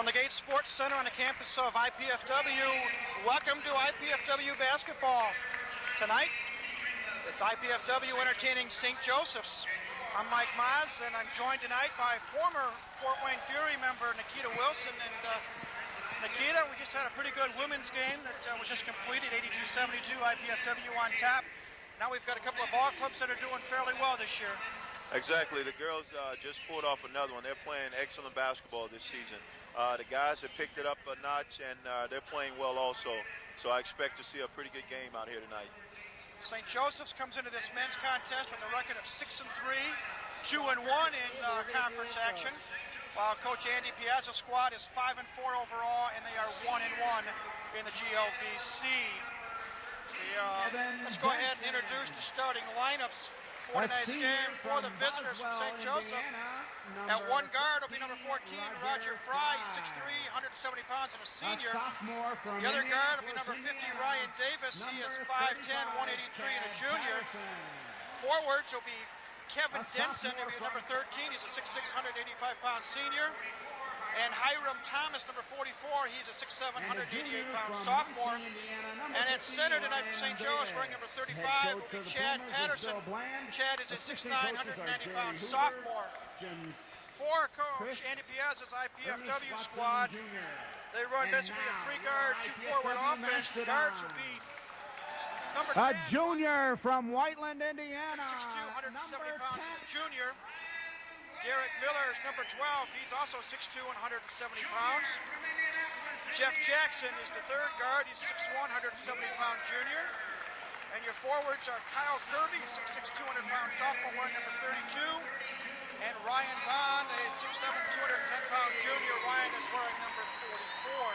From the Gates Sports Center on the campus of IPFW, welcome to IPFW basketball. Tonight, it's IPFW entertaining St. Joseph's. I'm Mike Maz, and I'm joined tonight by former Fort Wayne Fury member Nikita Wilson. And Nikita, we just had a pretty good women's game that was just completed, 82-72, IPFW on top. Now we've got a couple of ball clubs that are doing fairly well this year. Exactly. The girls just pulled off another one. They're playing excellent basketball this season. The guys have picked it up a notch, and they're playing well also. So I expect to see a pretty good game out here tonight. St. Joseph's comes into this men's contest with a record of 6-3, 2-1 in conference action, while Coach Andy Piazza's squad is 5-4 overall, and they are 1-1 in the GLVC. Let's go ahead and introduce the starting lineups for tonight's game for the visitors from St. Joseph. At one guard will be number 14, Roger Fry. He's 6'3", 170 pounds, and a senior. The other guard will be number 50, Ryan Davis. He is 5'10", 183, and a junior. Forwards will be Kevin Denson, who will be number 13. He's a 6'6", 185-pound senior. And Hiram Thomas, number 44, he's a 6'7", 188-pound sophomore. And at center tonight for St. Joe's, wearing number 35, will be Chad Patterson. Chad is a 6'9", 190-pound sophomore. For Coach Andy Piazza's IPFW squad, they run basically a three-guard, two-forward offense. The guards will be number 10. A junior from Whiteland, Indiana. 6'2", 170 pounds, junior. Derek Miller is number 12. He's also 6'2", 170 pounds. Jeff Jackson is the third guard. He's 6'1", 170-pound junior. And your forwards are Kyle Kirby, 6'6", 200-pound sophomore, wearing number 32. And Ryan Vaughn, a 6'7", 210-pound junior. Ryan is wearing number 44.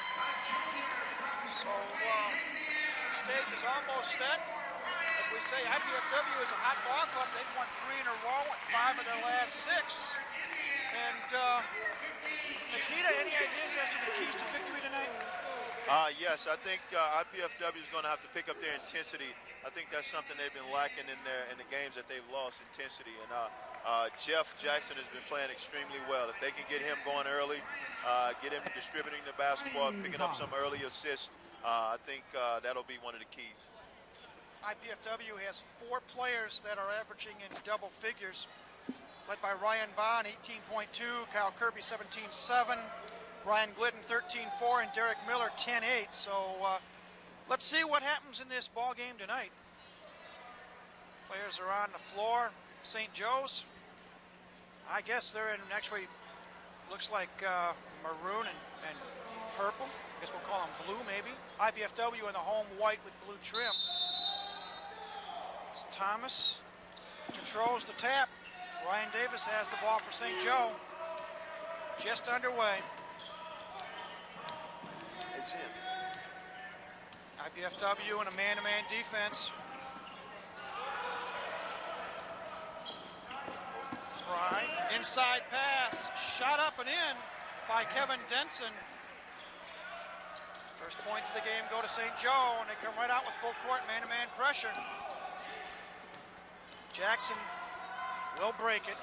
So the stage is almost set. As we say, IPFW is a hot ball club. They've won 3 in a row and 5 of their last 6. And Nikita, any ideas as to the keys to victory tonight? Yes, I think IPFW is going to have to pick up their intensity. I think that's something they've been lacking in the games that they've lost, intensity. And Jeff Jackson has been playing extremely well. If they can get him going early, get him distributing the basketball, picking up some early assists, I think that'll be one of the keys. IPFW has 4 players that are averaging in double figures, led by Ryan Bond, 18.2, Kyle Kirby, 17.7, Brian Glidden, 13.4, and Derek Miller, 10.8. So let's see what happens in this ball game tonight. Players are on the floor. St. Joe's, I guess they're in, actually, looks like maroon and purple. I guess we'll call them blue, maybe. IPFW in the home white with blue trim. Thomas controls the tap. Ryan Davis has the ball for St. Joe. Just underway. It's in. IPFW in a man-to-man defense. Fry, inside pass, shot up and in by Kevin Denson. First points of the game go to St. Joe, and they come right out with full court man-to-man pressure. Jackson will break it.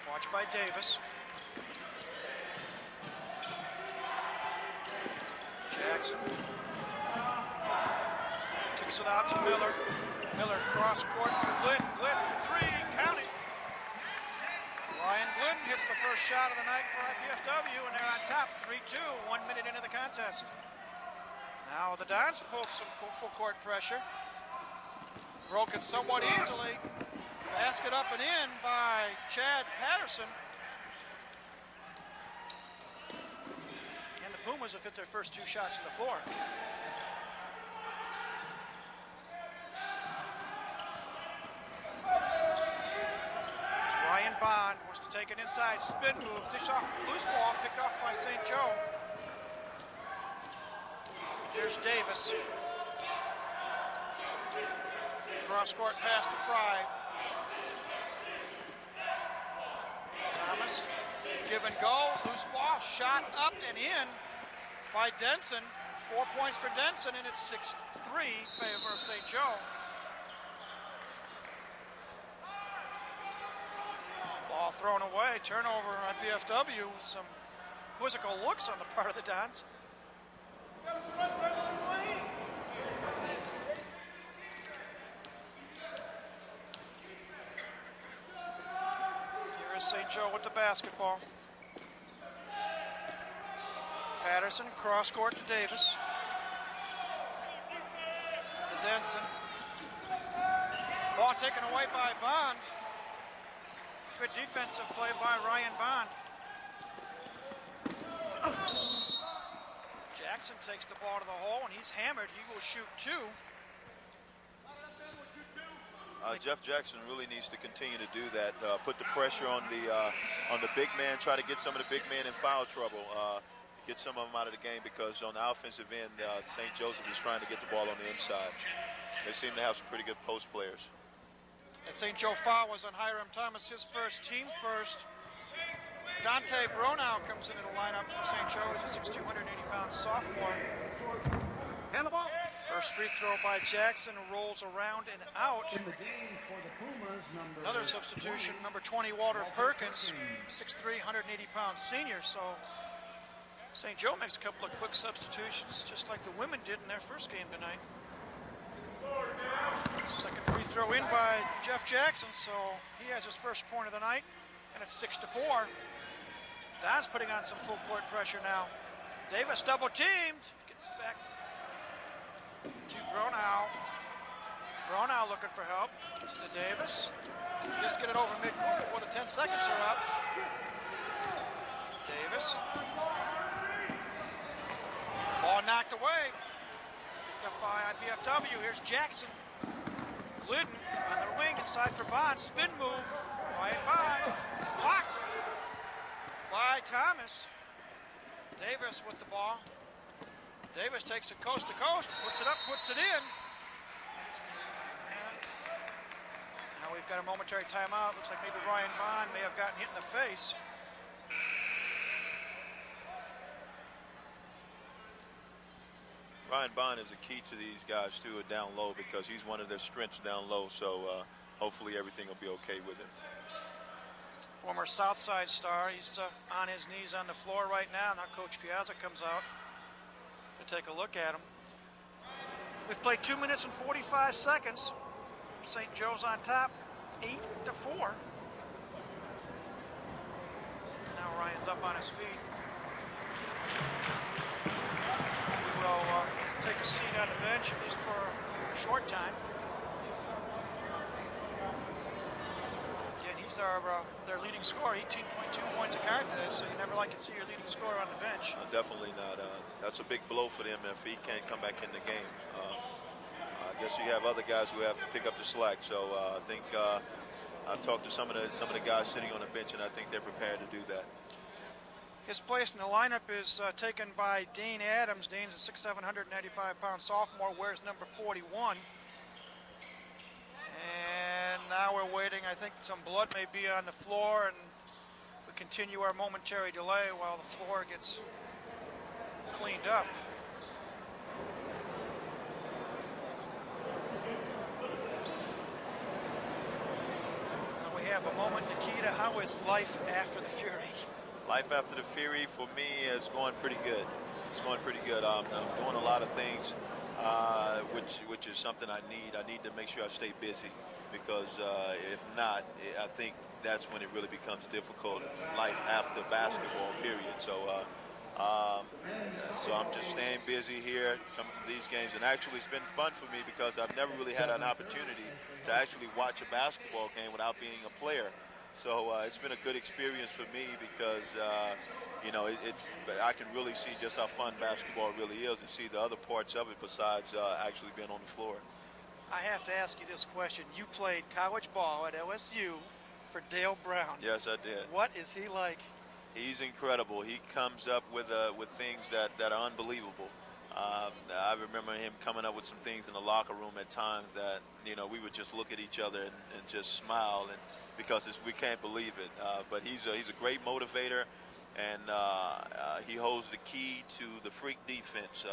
Watched by Davis. Jackson kicks it out to Miller. Miller cross court for Glidden. Glidden, 3, count it. Ryan Glidden hits the first shot of the night for IPFW, and they're on top, 3-2, 1 minute into the contest. Now the Dons pull some full court pressure. Broken somewhat easily. Basket up and in by Chad Patterson. And the Pumas have hit their first 2 shots on the floor. Ryan Bond wants to take an inside spin move. Dish off, loose ball picked off by St. Joe. Here's Davis. Cross court pass to Fry. Thomas, give and go, loose ball, shot up and in by Denson. 4 points for Denson, and it's 6-3 favor of St. Joe. Ball thrown away, turnover on BFW. Some quizzical looks on the part of the Dons. Here is St. Joe with the basketball. Patterson, cross court to Davis. To Denson. Ball taken away by Bond. Good defensive play by Ryan Bond. Jackson takes the ball to the hole and he's hammered. He will shoot 2. Jeff Jackson really needs to continue to do that. Put the pressure on the big man. Try to get some of the big men in foul trouble. Get some of them out of the game, because on the offensive end, St. Joseph is trying to get the ball on the inside. They seem to have some pretty good post players. And St. Joe foul was on Hiram Thomas, his first, team first. Dante Bronow comes into the lineup for St. Joe. He's a 6,280-pound sophomore. And the ball. First free throw by Jackson, rolls around and out. In the game for the Pumas, Another substitution, number 20, Walter Perkins, 6'3", 180-pound senior. So St. Joe makes a couple of quick substitutions, just like the women did in their first game tonight. Second free throw in by Jeff Jackson, so he has his first point of the night, and it's 6-4. Don's putting on some full court pressure now. Davis double teamed, gets it back to Bronow. Bronow looking for help. To Davis. Just get it over midcourt before the 10 seconds are up. Davis. Ball knocked away. Picked up by IPFW. Here's Jackson. Glidden on the wing, inside for Bond. Spin move. Ryan Bond. Blocked by Thomas. Davis with the ball. Davis takes it coast to coast, puts it up, puts it in. And now we've got a momentary timeout. Looks like maybe Ryan Bond may have gotten hit in the face. Ryan Bond is a key to these guys too, down low, because he's one of their strengths down low. So hopefully everything will be okay with him. Former Southside star, he's on his knees on the floor right now. Now Coach Piazza comes out to take a look at him. We've played 2 minutes and 45 seconds. St. Joe's on top, 8-4. Now Ryan's up on his feet. We will take a seat on the bench, at least for a short time. Again, he's their leading scorer, 18.2 points a contest, so you never like to see your leading scorer on the bench. Definitely not. That's a big blow for them if he can't come back in the game. I guess you have other guys who have to pick up the slack. So I think I've talked to some of the guys sitting on the bench, and I think they're prepared to do that. His place in the lineup is taken by Dane Adams. Dane's a 6'7", 195-pound sophomore, wears number 41. And now we're waiting. I think some blood may be on the floor, and we continue our momentary delay while the floor gets cleaned up. And we have a moment. Nikita, how is life after the Fury? Life after the Fury for me is going pretty good. It's going pretty good. I'm doing a lot of things, which is something I need. I need to make sure I stay busy, because if not, I think that's when it really becomes difficult. Life after basketball, period. So I'm just staying busy here, coming to these games, and actually it's been fun for me because I've never really had an opportunity to actually watch a basketball game without being a player. So it's been a good experience for me because, you know, I can really see just how fun basketball really is and see the other parts of it besides actually being on the floor. I have to ask you this question. You played college ball at OSU for Dale Brown. Yes, I did. What is he like? He's incredible. He comes up with things that are unbelievable. I remember him coming up with some things in the locker room at times that, you know, we would just look at each other and just smile, and because we can't believe it. But he's a great motivator, and he holds the key to the freak defense.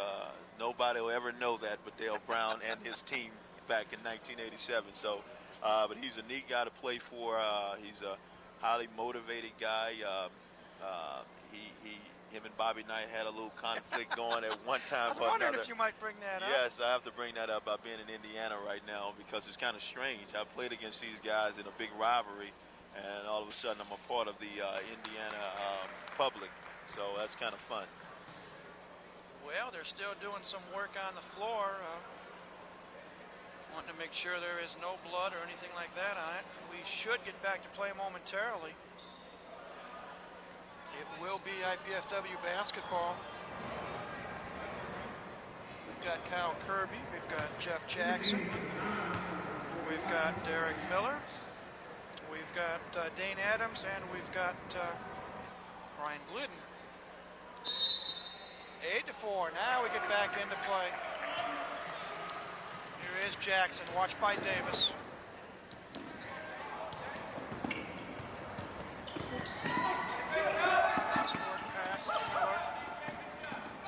Nobody will ever know that but Dale Brown and his team back in 1987. So, but he's a neat guy to play for. He's a highly motivated guy. Him and Bobby Knight had a little conflict going at one time I was or wondering another. if you might bring that up. Yes, I have to bring that up about being in Indiana right now because it's kind of strange. I played against these guys in a big rivalry, and all of a sudden I'm a part of the Indiana public. So that's kind of fun. Well, they're still doing some work on the floor. Wanting to make sure there is no blood or anything like that on it. We should get back to play momentarily. It will be IPFW basketball. We've got Kyle Kirby, we've got Jeff Jackson, we've got Derek Miller, we've got Dane Adams, and we've got Ryan Glidden. 8-4, now we get back into play. Here is Jackson, watched by Davis. Cross-court pass to Miller.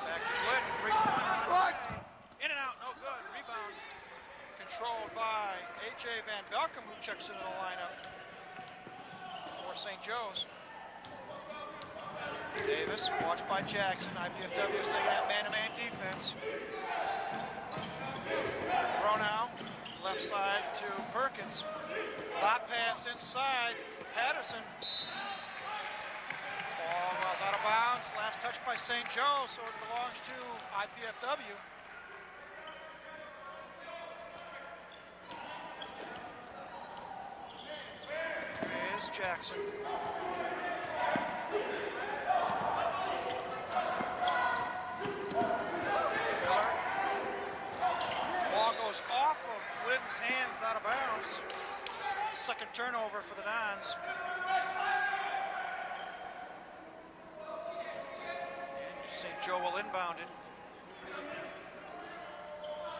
Back to Glidden, three-pointer. In and out, no good. Rebound controlled by A.J. Van Belkom, who checks into the lineup for St. Joe's. Davis, watched by Jackson. IPFW is taking that man-to-man defense. Bronow, left side to Perkins. Lob pass inside. Patterson. Ball was out of bounds. Last touch by St. Joe, so it belongs to IPFW. Here's Jackson. Ball goes off of Glidden's hands, out of bounds. Second turnover for the Dons. And St. Joe will inbound it.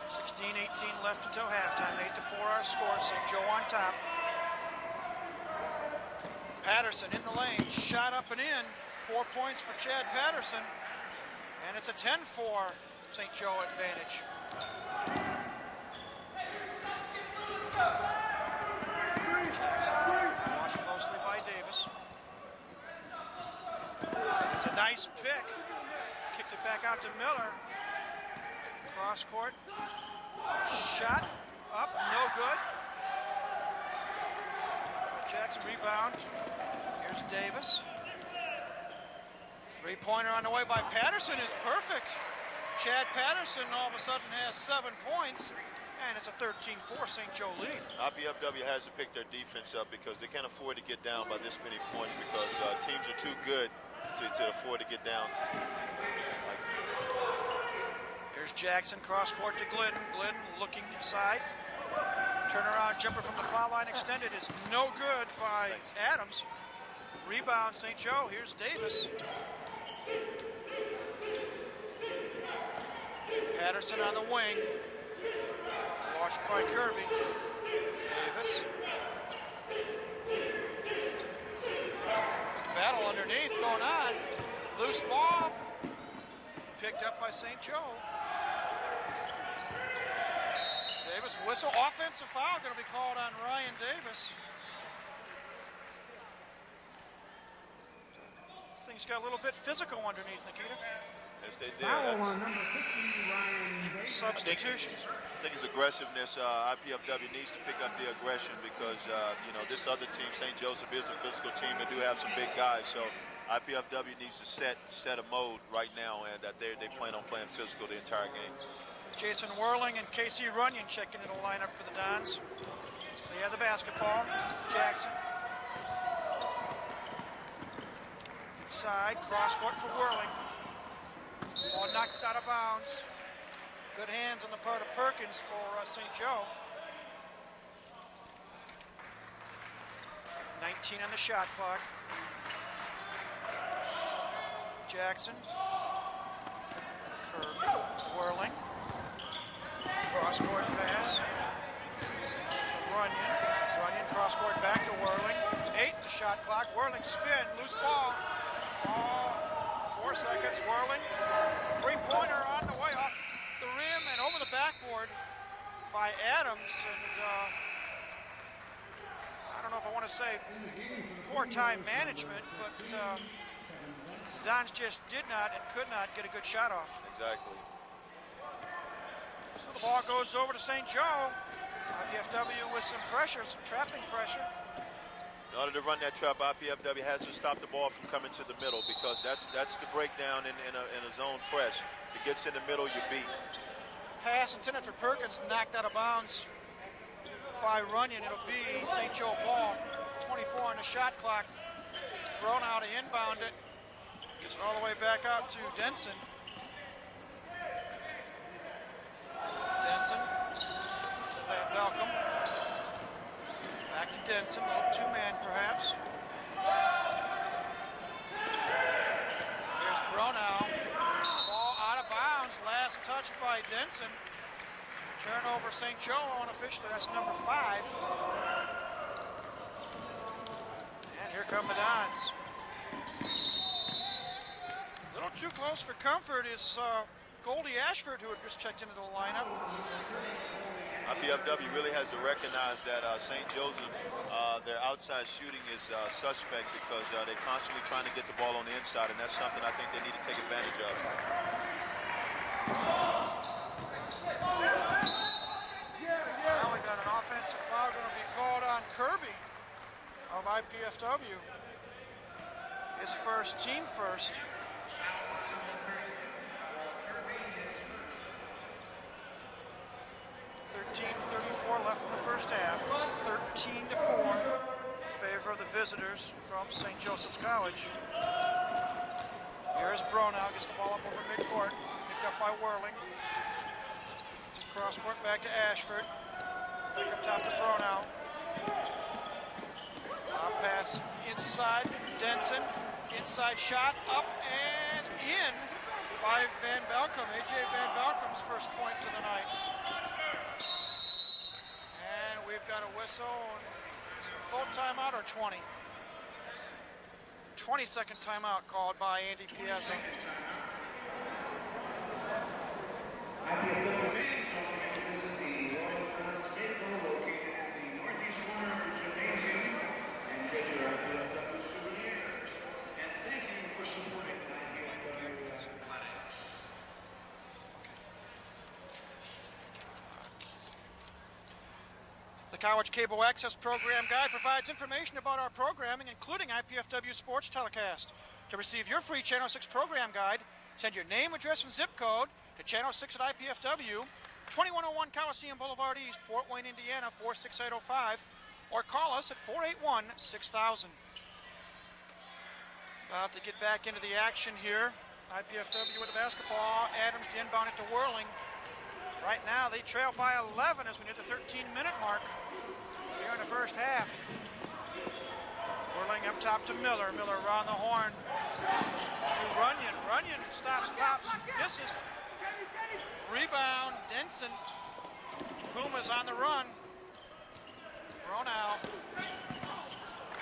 16-18 left until halftime. 8-4 our score. St. Joe on top. Patterson in the lane. Shot up and in. 4 points for Chad Patterson. And it's a 10-4 St. Joe advantage. Jackson watched closely by Davis. It's a nice pick. Kicks it back out to Miller. Cross court. Shot up, no good. Jackson rebound. Here's Davis. Three-pointer on the way by Patterson is perfect. Chad Patterson all of a sudden has 7 points, and it's a 13-4 St. Joe lead. IPFW has to pick their defense up because they can't afford to get down by this many points because teams are too good to afford to get down. Here's Jackson, cross court to Glidden. Glidden looking inside. Turnaround jumper from the foul line extended is no good by Adams. Rebound St. Joe. Here's Davis. Patterson on the wing. Watched by Kirby. Davis. Battle underneath going on. Loose ball. Picked up by St. Joe. Davis whistle. Offensive foul going to be called on Ryan Davis. Things got a little bit physical underneath, Nikita. Yes, they did. Foul on number 50, Ryan Davis. Substitutions. I think it's aggressiveness. IPFW needs to pick up the aggression because, this other team, St. Joseph, is a physical team. They do have some big guys. So IPFW needs to set a mode right now and that they plan on playing physical the entire game. Jason Whirling and Casey Runyon checking into the lineup for the Dons. They have the basketball. Jackson. Inside, cross court for Whirling. Ball knocked out of bounds. Good hands on the part of Perkins for St. Joe. 19 on the shot clock. Jackson. Kirby. Whirling. Cross court pass. Runyon. Runyon cross court back to Whirling. 8 the shot clock. Whirling spin. Loose ball. Ball. 4 seconds. Whirling. Three-pointer on the way off the rim and over the backboard by Adams. And I don't know if I want to say poor time management, but The Dons just did not and could not get a good shot off. Exactly. So the ball goes over to St. Joe. IPFW with some pressure, some trapping pressure. In order to run that trap, IPFW has to stop the ball from coming to the middle, because that's the breakdown in a zone press. If it gets in the middle, you beat. Pass intended for Perkins, knocked out of bounds by Runyon. It'll be St. Joe ball. 24 on the shot clock. Bronow to inbound it. Gets it all the way back out to Denson. Denson to Van Belcom. Back to Denson, a little two-man perhaps. Here's Bronow. Ball out of bounds. Last touch by Denson. Turnover St. Joe unofficially. That's number 5. And here come the Dons. A little too close for comfort is Goldie Ashford, who had just checked into the lineup. IPFW really has to recognize that St. Joseph, their outside shooting is suspect, because they're constantly trying to get the ball on the inside, and that's something I think they need to take advantage of. Now we got an offensive foul going to be called on Kirby of IPFW. His first, team first. 13:34 left in the first half. 13-4 in favor of the visitors from St. Joseph's College. Here's Bronow, gets the ball up over midcourt, picked up by Whirling. It's a cross court back to Ashford. Back up top to Bronow. Pass inside, Denson. Inside shot, up and in by Van Belcom. A.J. Van Belcom's first points of the night. And we've got a whistle. Is it a full timeout or 20? 20-second timeout called by Andy Piazza. IPFW fans, don't forget to visit the Royal Crown Stable located at the northeast corner of the gymnasium and get your IPFW souvenirs. And thank you for supporting IPFW athletics. The College Cable Access Program Guide provides information about our programming, including IPFW sports telecast. To receive your free Channel 6 program guide, send your name, address, and zip code to Channel 6 at IPFW, 2101 Coliseum Boulevard East, Fort Wayne, Indiana, 46805, or call us at 481-6000. About to get back into the action here. IPFW with the basketball. Adams to inbound it to Whirling. Right now, they trail by 11 as we near the 13-minute mark here in the first half. Whirling up top to Miller. Miller around the horn to Runyon. Runyon stops, pops, misses. Rebound, Denson. Puma's on the run. Bronow.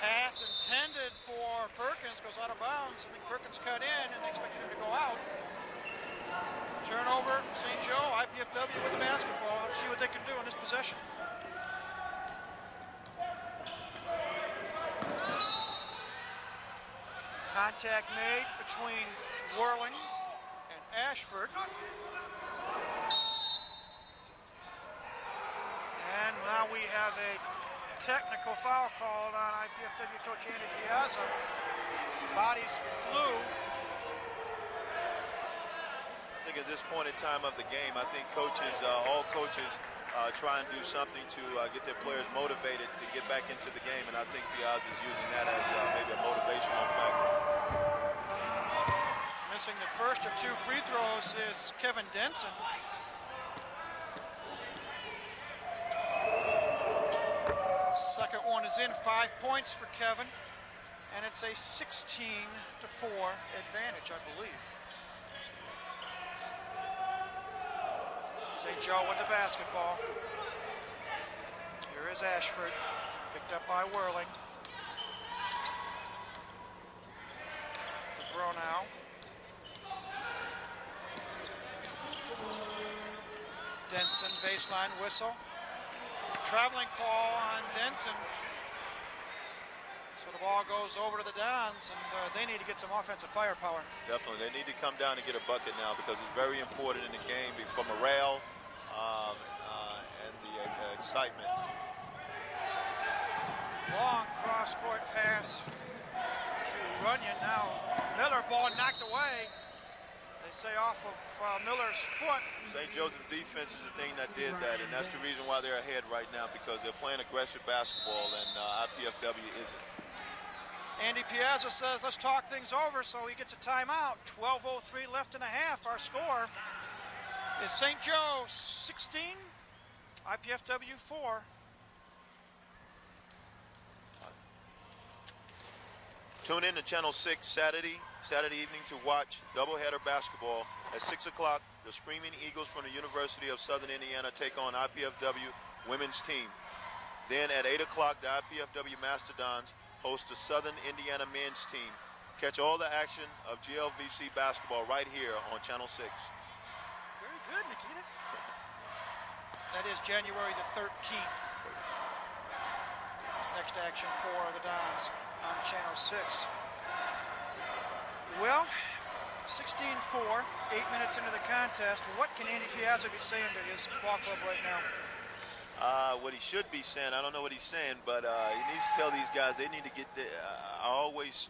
Pass intended for Perkins, goes out of bounds. I think Perkins cut in and they expected him to go out. Turnover, St. Joe, IPFW with the basketball. Let's see what they can do in this possession. Contact made between Whirling and Ashford. And now we have a technical foul called on IPFW coach Andy Piazza. Bodies flew. I think at this point in time of the game, I think coaches, all coaches, try and do something to get their players motivated to get back into the game, and I think Piazza is using that as maybe a motivational factor. Missing the first of 2 free throws is Kevin Denson. Second one is in, 5 points for Kevin, and it's a 16-4 advantage, I believe. St. Joe with the basketball. Here is Ashford, picked up by Whirling. To Bronow. Denson, baseline whistle. Traveling call on Denson. So the The ball goes over to the Dons, and they need to get some offensive firepower. Definitely. They need to come down and get a bucket now because it's very important in the game for morale and the excitement. Long cross-court pass to Runyon. Now Miller, ball knocked away. They say off of Miller's foot. St. Joseph defense is the thing that did that, and that's the reason why they're ahead right now, because they're playing aggressive basketball, and IPFW isn't. Andy Piazza says, let's talk things over, so he gets a timeout. 12:03 left in a half. Our score is St. Joe 16, IPFW 4. Tune in to Channel 6 Saturday evening to watch doubleheader basketball. At 6 o'clock, the Screaming Eagles from the University of Southern Indiana take on IPFW women's team. Then at 8 o'clock, the IPFW Mastodons host the Southern Indiana men's team. Catch all the action of GLVC basketball right here on Channel 6. Very good, Nikita. That is January the 13th. Next action for the Dons on Channel 6. Well, 16-4, 8 minutes into the contest. What can Andy Piazza be saying to his ball club right now? What he should be saying, I don't know what he's saying, but he needs to tell these guys they need to get I always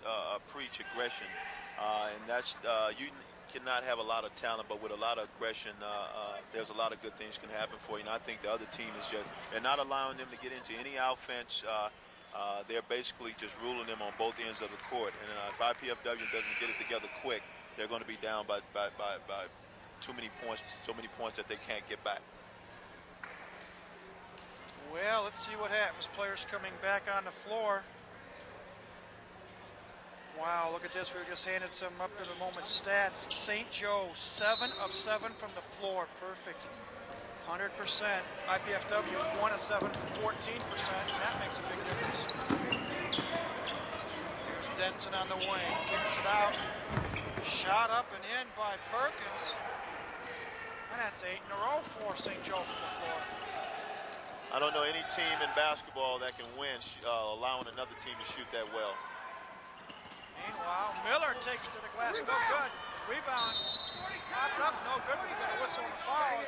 preach aggression, and that's you cannot have a lot of talent, but with a lot of aggression, there's a lot of good things can happen for you. And I think the other team is they're not allowing them to get into any offense. They're basically just ruling them on both ends of the court. And if IPFW doesn't get it together quick, they're going to be down by too many points, so many points that they can't get back. Well, let's see what happens. Players coming back on the floor. Wow, look at this. We were just handed some up to the moment stats. St. Joe, 7 of 7 from the floor. Perfect. 100%. IPFW, 1 of 7 for 14%. And that makes a big difference. Here's Denson on the wing. Kicks it out. Shot up and in by Perkins. And that's 8 in a row for St. Joe from the floor. I don't know any team in basketball that can win allowing another team to shoot that well. Meanwhile, Miller takes it to the glass, no good. Rebound, popped up, no good. We got a whistle and a foul.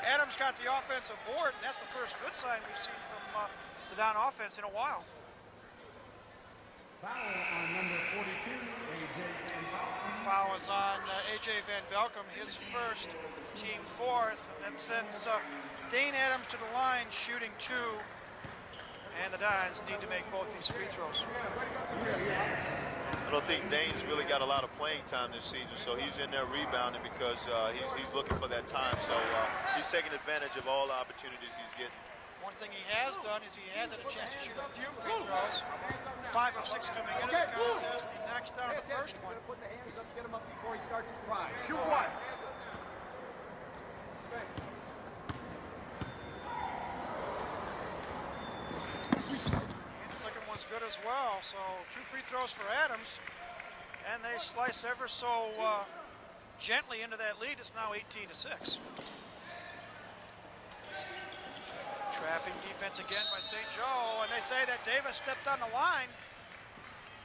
Adams got the offensive board, and that's the first good sign we've seen from the Don offense in a while. Foul on number 42, A.J. Van Belkom. Foul is on A.J. Van Belkom, his first, team fourth. That sends Dane Adams to the line, shooting 2. And the Dons need to make both these free throws. I don't think Dane's really got a lot of playing time this season, so he's in there rebounding because he's looking for that time. So he's taking advantage of all the opportunities he's getting. One thing he has done is he has had a chance to shoot a few free throws. 5 of 6 coming into the contest. He knocks down the first one. Put the hands up, get him up before he starts his drive. Shoot one. And the second one's good as well. So 2 free throws for Adams. And they slice ever so gently into that lead. It's now 18-6. Trapping defense again by St. Joe, and they say that Davis stepped on the line.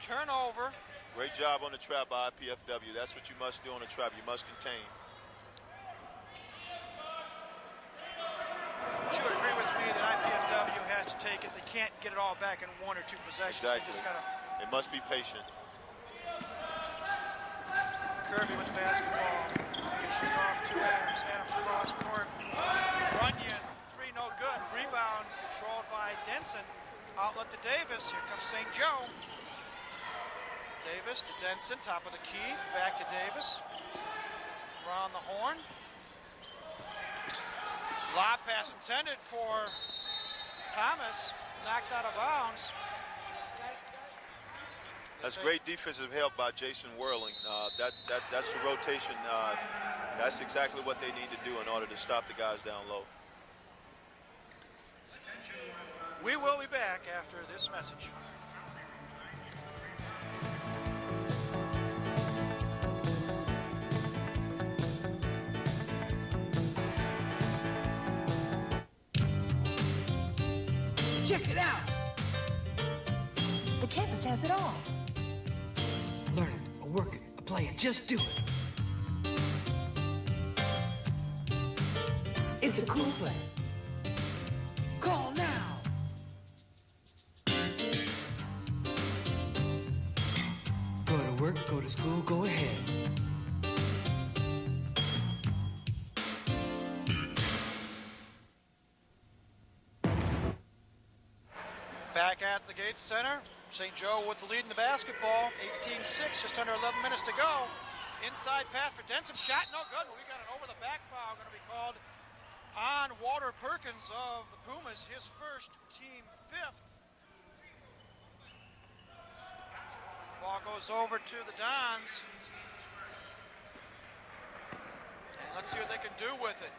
Turnover. Great job on the trap by IPFW. That's what you must do on the trap. You must contain. But you would agree with me that IPFW has to take it. They can't get it all back in 1 or 2 possessions. Exactly. They must be patient. Kirby with the basketball. Dishes off to Adams. Adams cross court. Runyon. No good. Rebound controlled by Denson. Outlet to Davis. Here comes St. Joe. Davis to Denson. Top of the key. Back to Davis. Around the horn. Lob pass intended for Thomas. Knocked out of bounds. That's great defensive help by Jason Whirling. That's the rotation. That's exactly what they need to do in order to stop the guys down low. We will be back after this message. Check it out. campus has it all. Learn it, or work it, or play it. Just do it. It's a cool place. Call now. Go to work, go to school, go ahead. Back at the Gates Center, St. Joe with the lead in the basketball, 18-6, just under 11 minutes to go. Inside pass for Denson, shot no good. We got an over-the-back foul going to be called on Walter Perkins of the Pumas, his first, team fifth. Ball goes over to the Dons. And let's see what they can do with it.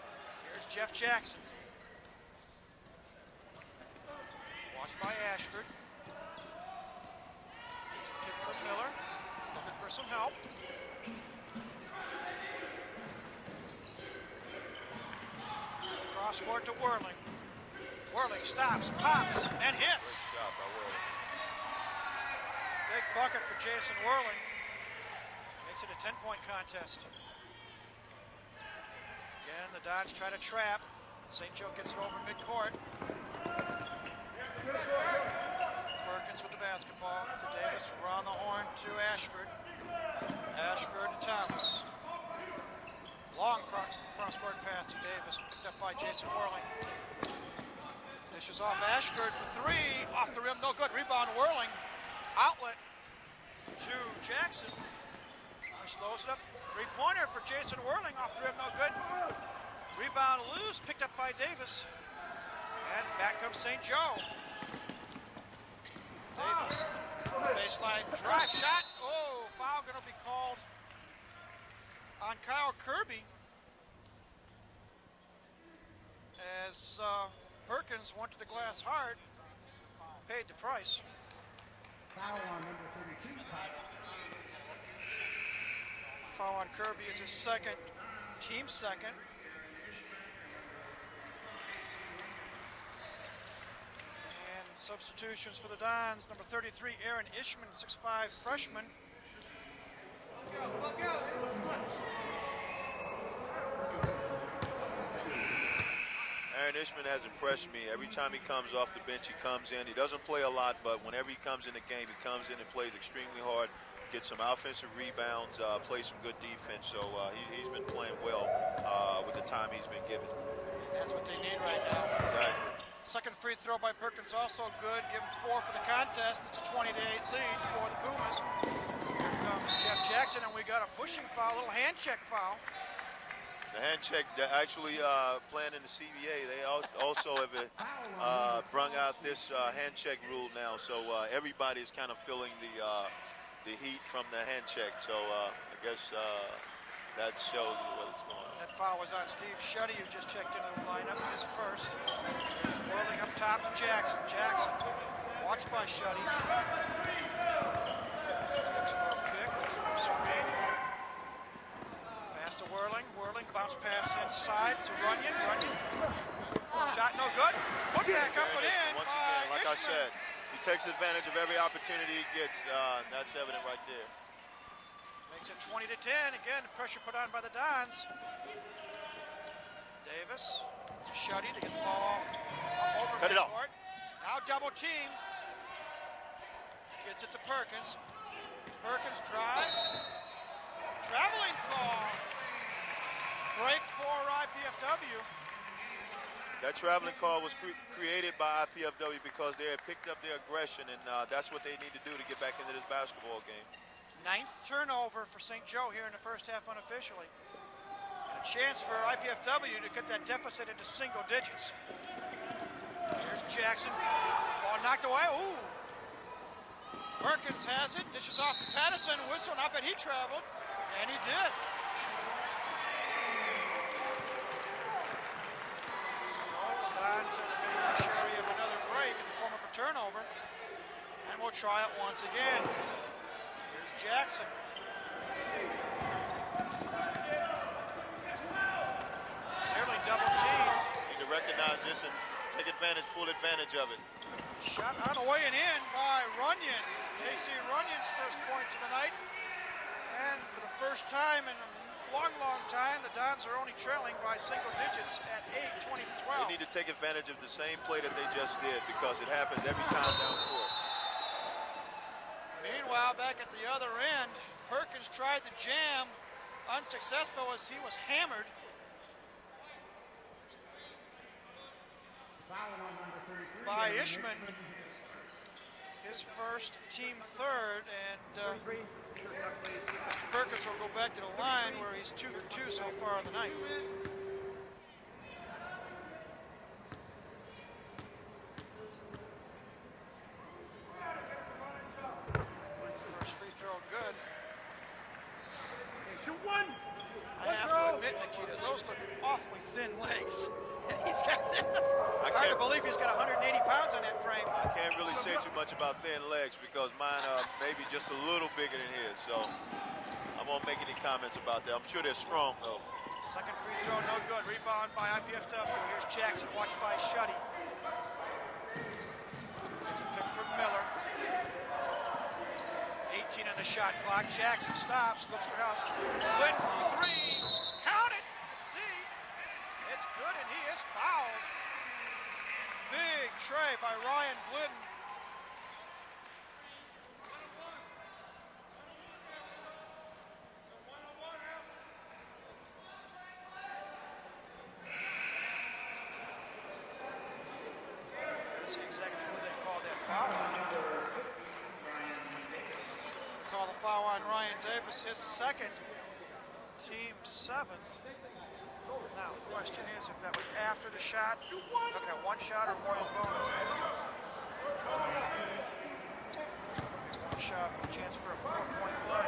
Here's Jeff Jackson. Watched by Ashford. It's a kick from Miller. Looking for some help. Cross court to Whirling. Whirling stops, pops, and hits. Great shot by Whirling. Big bucket for Jason Whirling. Makes it a 10-point contest. Again, the Dons try to trap. St. Joe gets it over midcourt. Perkins with the basketball to Davis, around the horn to Ashford. Ashford to Thomas. Long cross-court pass to Davis, picked up by Jason Whirling. Dishes off Ashford for three, off the rim, no good. Rebound Whirling. Outlet to Jackson. Slows it up. Three-pointer for Jason Whirling, off the rim, no good. Rebound loose, picked up by Davis. And back comes St. Joe. Davis, baseline drive shot. Oh, foul going to be called on Kyle Kirby as Perkins went to the glass hard, paid the price. Foul on number 32. Foul on Kirby is his second, team second. Substitutions for the Dons, number 33, Aaron Ishman, 6'5", freshman. Aaron Ishman has impressed me. Every time he comes off the bench, he comes in. He doesn't play a lot, but whenever he comes in the game, he comes in and plays extremely hard, gets some offensive rebounds, plays some good defense. So he's been playing well with the time he's been given. That's what they need right now. Exactly. Second free throw by Perkins also good. Give him 4 for the contest. It's a 20-8 lead for the Pumas. Here comes Jeff Jackson, and we got a pushing foul, a little hand check foul. The hand check, actually playing in the CBA, they also have brung out this hand check rule now. So everybody is kind of feeling the heat from the hand check. So I guess that shows you what it's going on. That foul was on Steve Shuddy, who just checked into the lineup, his first. He's whirling up top to Jackson. Jackson, watched by Shuddy. Looks for a kick, looks for a screen. Pass to Whirling. Whirling, bounce pass inside to Runyon. Runyon, shot no good. Put back up and in. Once again, like I said, he takes advantage of every opportunity he gets. That's evident right there. Makes it 20-10. Again, pressure put on by the Dons. Davis to Shuddy to get the ball off over Cut it off. court. Now double team. Gets it to Perkins. Perkins drives. Traveling ball. Break for IPFW. That traveling call was created by IPFW because they had picked up their aggression, and that's what they need to do to get back into this basketball game. 9th turnover for St. Joe here in the first half unofficially. And a chance for IPFW to get that deficit into single digits. Here's Jackson. Ball knocked away. Ooh. Perkins has it. Dishes off to Patterson. Whistle. I bet he traveled. And he did. So the Dons are the beneficiary of another break in the form of a turnover. And we'll try it once again. Here's Jackson. Nearly double teamed. Need to recognize this and take advantage, full advantage of it. Shot on the way and in by Runyon. Casey Runyon's first points of the night. And for the first time in a long, long time, the Dons are only trailing by single digits at 8, 20-12. They need to take advantage of the same play that they just did because it happens every time down court. Meanwhile, back at the other end, Perkins tried the jam, unsuccessful as he was hammered. By Ishman, his first, team third, and Perkins will go back to the line where he's 2 for 2 so far on the night. First free throw good. Shoot one. I have to admit, Nikita, those look awfully thin legs. He's got that. Hard to believe he's got 180 pounds on that frame. I can't really say too much about thin legs because mine are maybe just a little bigger than his, so I won't make any comments about that. I'm sure they're strong, though. Second free throw, no good. Rebound by IPFW. Here's Jackson, watched by Shuddy. There's a pick from Miller. 18 on the shot clock. Jackson stops, looks for help. Glidden for three. Count it. Let's see. It's good, and he is fouled. Big tray by Ryan Glidden. Let's see exactly who they called that foul on. Call the foul on Ryan Davis, his second, team seventh. Now, the question is if that was after the shot, looking at one shot or more than bonus. One shot, chance for a 4-point play.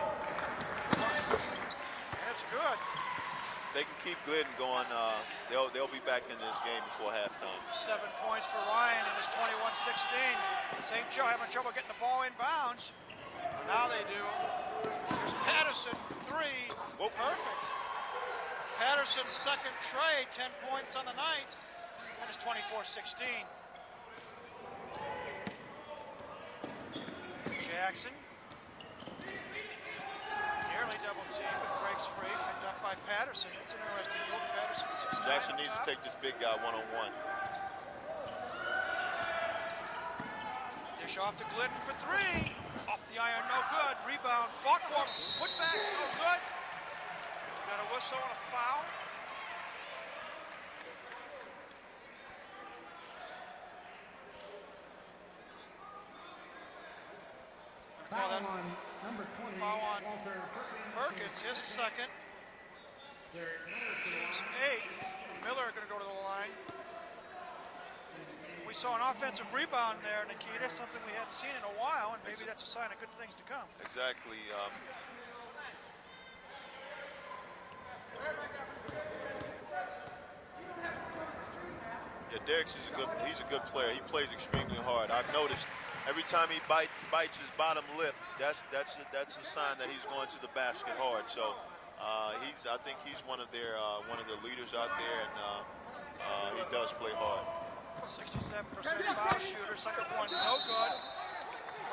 And it's good. If they can keep Glidden going, they'll be back in this game before halftime. 7 points for Ryan in his 21-16. St. Joe having trouble getting the ball in bounds. Now they do. Here's Patterson, three. Whoa. Perfect. Patterson's second tray, 10 points on the night. And it's 24-16. Jackson. Nearly double team, but breaks free. Picked up by Patterson. It's an interesting move. Patterson 6'9". Jackson needs to take this big guy one-on-one. Dish off to Glidden for three. Off the iron, no good. Rebound, fought for, put back, no good. Got a whistle and a foul. Foul on number 20, Foul on Walter Perkins, his second. Team's eighth. Miller going to go to the line. We saw an offensive rebound there, Nikita, something we hadn't seen in a while, and maybe that's a sign of good things to come. Exactly. Yeah, Derrick's he's a good player. He plays extremely hard. I've noticed every time he bites his bottom lip, that's a sign that he's going to the basket hard. So I think he's one of their leaders out there, and he does play hard. 67% foul shooter, second point, no good.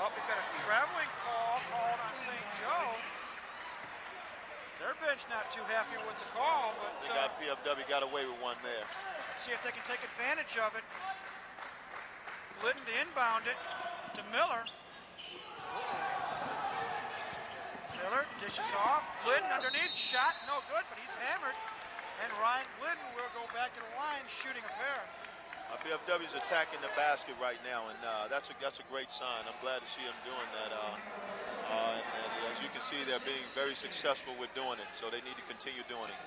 Oh, we've got a traveling call called on St. Joe. Their bench not too happy with the call, but PFW got away with one there. See if they can take advantage of it. Glidden to inbound it to Miller. Miller dishes off. Glidden underneath, shot, no good, but he's hammered. And Ryan Glidden will go back to the line, shooting a pair. PFW's attacking the basket right now, and that's a great sign. I'm glad to see them doing that. And as you can see, they're being very successful with doing it, so they need to continue doing it.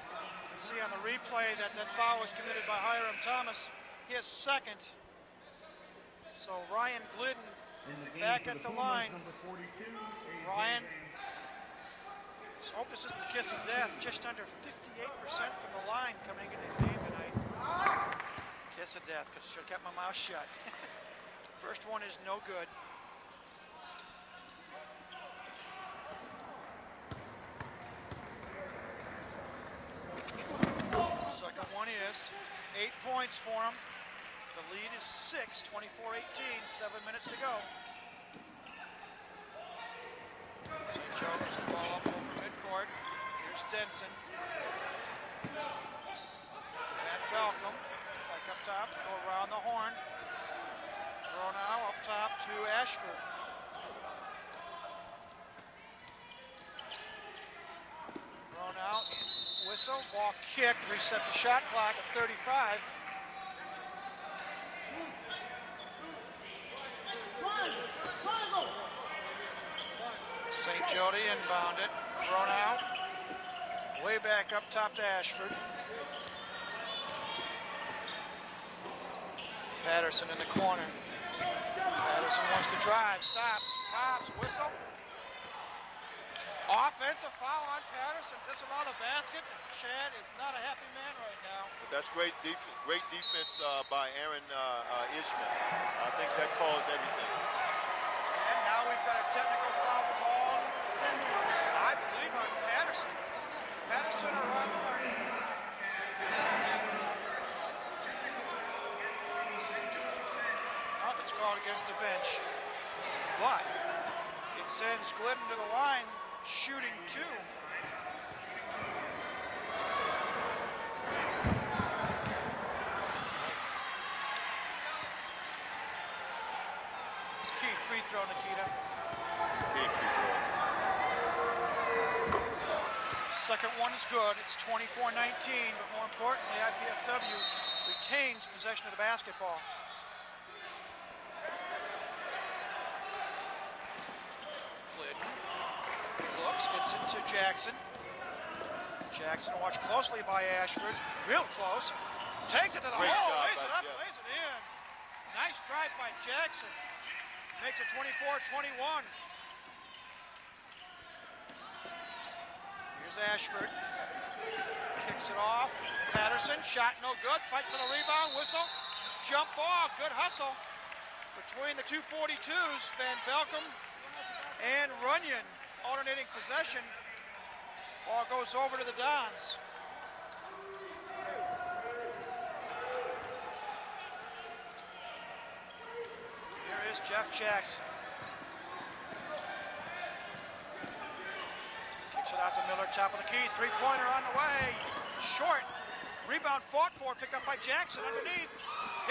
See on the replay that foul was committed by Hiram Thomas, his second. So Ryan Glidden back at the line. Ryan, let's hope this isn't the kiss of death. Just under 58% from the line coming into the game tonight. Kiss of death, because I should have kept my mouth shut. First one is no good. Second one is 8 points for him. The lead is 6, 24-18, 7 minutes to go. St. Joe gets the ball up over midcourt. Here's Denson. And Malcolm, back up top, go around the horn. Throw now up top to Ashford. Thrown out, it's whistle, ball kicked, reset the shot clock at 35. St. Jody inbound it, thrown out, way back up top to Ashford. Patterson in the corner. Patterson wants to drive, stops, pops, whistle. Offensive foul on Patterson, disallow the basket. Chad is not a happy man right now. But that's great defense by Aaron Ishman. I think that caused everything. And now we've got a technical foul called, I believe, on Patterson. Patterson or on it's called against the bench. But it sends Glidden to the line, shooting 2. It's a key free throw, Nikita. Key free throw. Second one is good. It's 24-19, but more importantly, IPFW retains possession of the basketball. Looks, gets it to Jackson. Jackson watched closely by Ashford. Real close. Takes it to the Great hole. job Lays it by up, Jeff. lays it in. Nice drive by Jackson. Makes it 24-21. Here's Ashford. Kicks it off. Patterson, shot no good. Fight for the rebound, whistle. Jump ball, good hustle. Between the two 42s, Van Belkom and Runyon. Alternating possession. Ball goes over to the Dons. Here is Jeff Jackson. Kicks it out to Miller, top of the key. Three-pointer on the way. Short. Rebound fought for, picked up by Jackson underneath.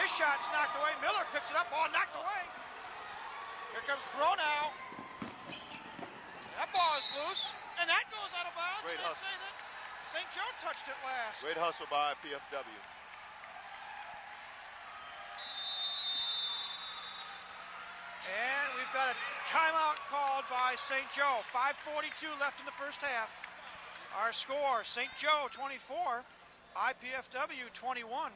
His shot's knocked away. Miller picks it up, ball knocked away. Here comes Bronow. That ball is loose, and that goes out of bounds. Great They hustle. say that St. Joe touched it last. Great hustle by PFW. And we've got a timeout called by St. Joe. 5:42 left in the first half. Our score, St. Joe 24, IPFW 21.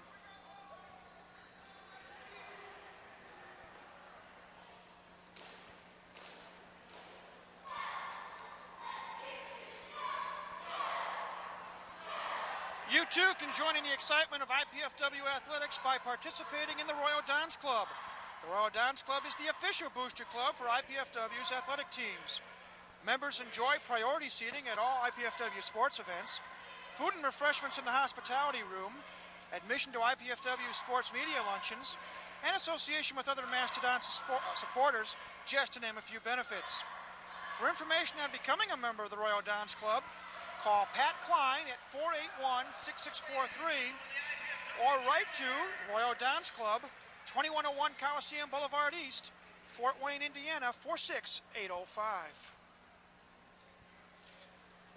You too can join in the excitement of IPFW athletics by participating in the Royal Dons Club. The Royal Dons Club is the official booster club for IPFW's athletic teams. Members enjoy priority seating at all IPFW sports events, food and refreshments in the hospitality room, admission to IPFW sports media luncheons, and association with other Mastodons supporters, just to name a few benefits. For information on becoming a member of the Royal Dons Club, call Pat Klein at 481-6643 or write to Royal Dons Club, 2101 Coliseum Boulevard East, Fort Wayne, Indiana, 46805.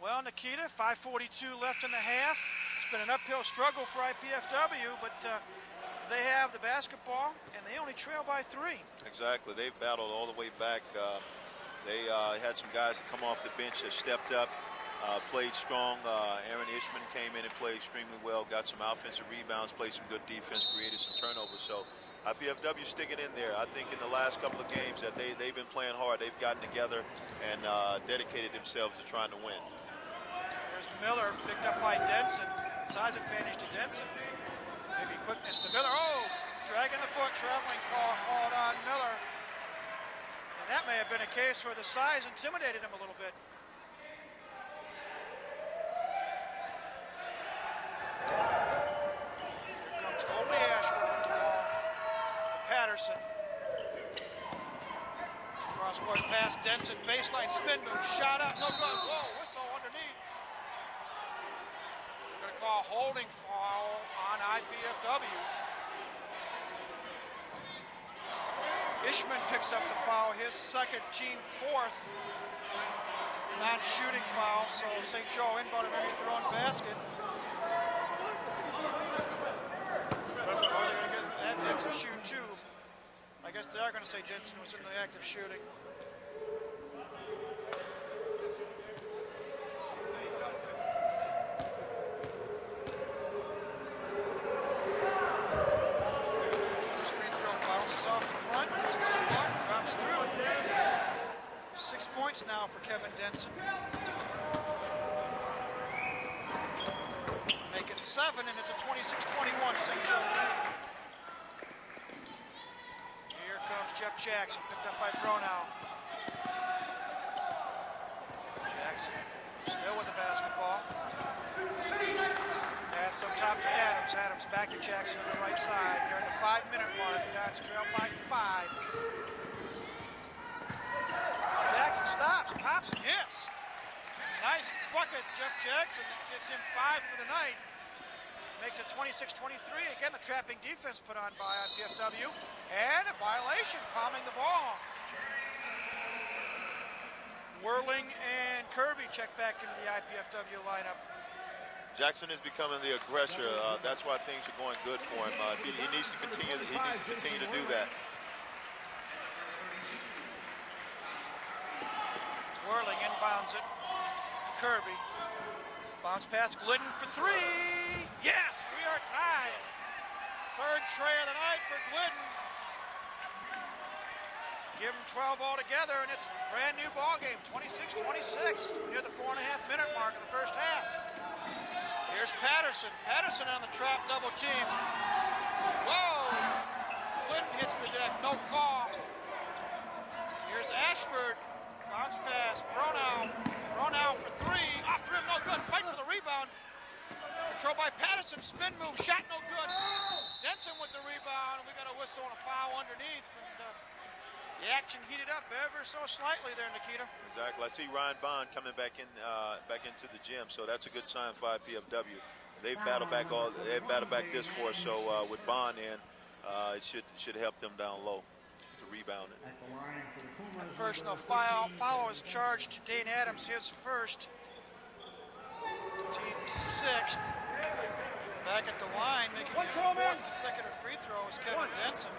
Well, Nikita, 5:42 left in the half. It's been an uphill struggle for IPFW, but they have the basketball, and they only trail by 3. Exactly. They've battled all the way back. They had some guys that come off the bench that stepped up. Played strong. Aaron Ishman came in and played extremely well, got some offensive rebounds, played some good defense, created some turnovers. So IPFW sticking in there. I think in the last couple of games that they've been playing hard. They've gotten together and dedicated themselves to trying to win. There's Miller, picked up by Denson. Size advantage to Denson. Maybe quickness to Miller. Oh, dragging the foot, traveling call called on Miller. And that may have been a case where the size intimidated him a little bit. Here comes Colby Ashford with the ball. Denson, baseline spin move, shot up, no good. Whoa, whistle underneath. We're going to call holding foul on IPFW. Ishman picks up the foul, his second, team fourth. Non-shooting foul, so St. Joe inbound underneath their own basket. Are they going to have Denson shoot too? I guess they are going to say Denson was in the act of shooting. First free throw bounces off the front. It's a good one, drops through. 6 points now for Kevin Denson. Make it 7, and it's a 26-21 St. Joe lead. Here comes Jeff Jackson, picked up by Bronow. Jackson still with the basketball. Pass up top to Adams. Adams back to Jackson on the right side. Near the 5-minute mark. Dodge trail by 5. Jackson stops, pops, and hits. Nice bucket, Jeff Jackson. Gets him 5 for the night. Makes it 26-23. Again, the trapping defense put on by IPFW. And a violation, palming the ball. Whirling and Kirby check back into the IPFW lineup. Jackson is becoming the aggressor. That's why things are going good for him. He needs to continue. He needs to continue to do that. Whirling, inbounds it. Kirby. Bounce pass, Glidden for 3. Yes, we are tied. Third tray of the night for Glidden. Give him 12 altogether, and it's a brand new ball game. 26-26, near the 4.5-minute mark of the first half. Here's Patterson. Patterson on the trap double team. Whoa! Glidden hits the deck, no call. Here's Ashford. Bounce pass, Bronow. Bronow for 3. Off the rim, no good. Fight for the rebound. Control by Patterson. Spin move, shot no good. Denson with the rebound. We got a whistle and a foul underneath. And the action heated up ever so slightly there, Nikita. Exactly. I see Ryan Bond coming back into the gym, so that's a good sign for IPFW. They've battled back this for us. So with Bond in, it should help them down low. Rebounded. Personal foul is charged to Dane Adams, his first. Team 6th. Back at the line, making his 4th consecutive free throw is Kevin Denson.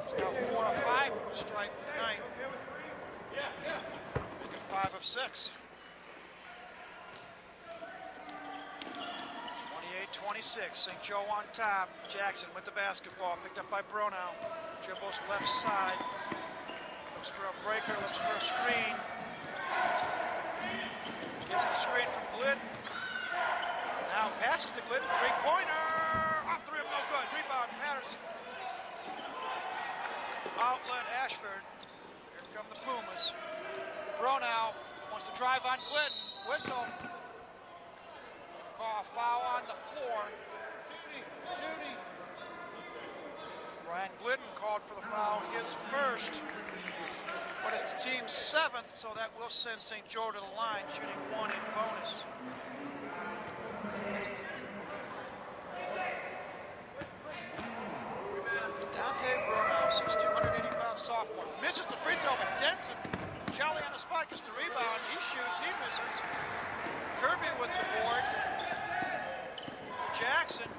He's now 4 of 5 from the stripe for the night. Making 5 of 6. 28-26, St. Joe on top. Jackson with the basketball, picked up by Bronow. Dribbles left side. Looks for a breaker, looks for a screen. Gets the screen from Glidden. Now passes to Glidden, 3-pointer. Off the rim, no good. Rebound, Patterson. Outlet, Ashford. Here come the Pumas. Bronow wants to drive on Glidden. Whistle. Call a foul on the floor. Shooting. Ryan Glidden called for the foul, his first. But it's the team's 7th, so that will send St. Joe to the line, shooting 1 in bonus. Dante Bronow, 6'2", 180-pound sophomore, misses the free throw, but Denson, Charlie on the spot, gets the rebound. He shoots, he misses. Kirby with the board. Jackson,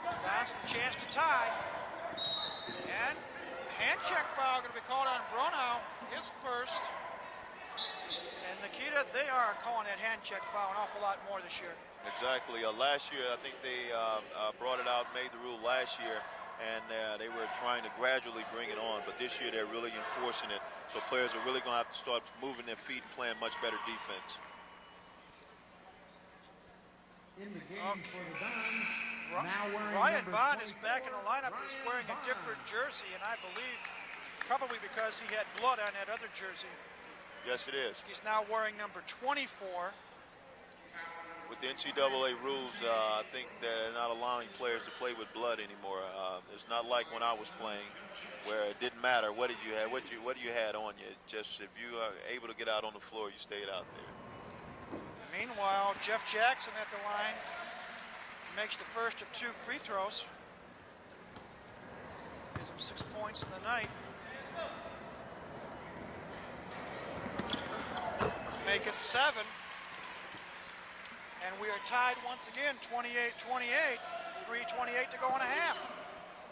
that's a chance to tie. And hand check foul going to be called on Bronow, his first. And Nikita, they are calling that hand check foul an awful lot more this year. Exactly. Last year, I think they brought it out, made the rule last year, and they were trying to gradually bring it on. But this year, they're really enforcing it. So players are really going to have to start moving their feet and playing much better defense. In the game for the Dons. Ryan Bond is back in the lineup. He's wearing a different jersey, and I believe probably because he had blood on that other jersey. Yes, it is. He's now wearing number 24. with the NCAA rules, I think they're not allowing players to play with blood anymore. It's not like when I was playing, where it didn't matter what did you have, what you had on you. Just if you are able to get out on the floor, you stayed out there. Meanwhile, Jeff Jackson at the line makes the first of 2 free throws. Gives him 6 points in the night. Make it 7. And we are tied once again, 28-28. 3:28 to go in a half.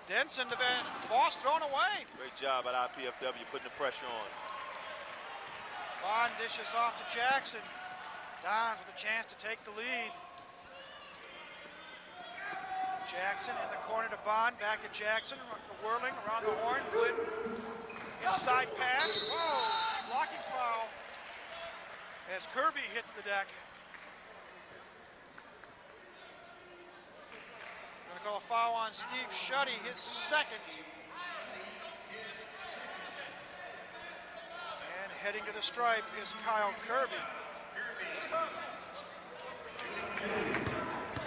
Denson, the ball's thrown away. Great job at IPFW putting the pressure on. Bond dishes off to Jackson. Dons with a chance to take the lead. Jackson in the corner to Bond, back to Jackson, whirling around the horn, good inside pass. Whoa, blocking foul as Kirby hits the deck. Gonna call a foul on Steve Shuddy, his second. And heading to the stripe is Kyle Kirby.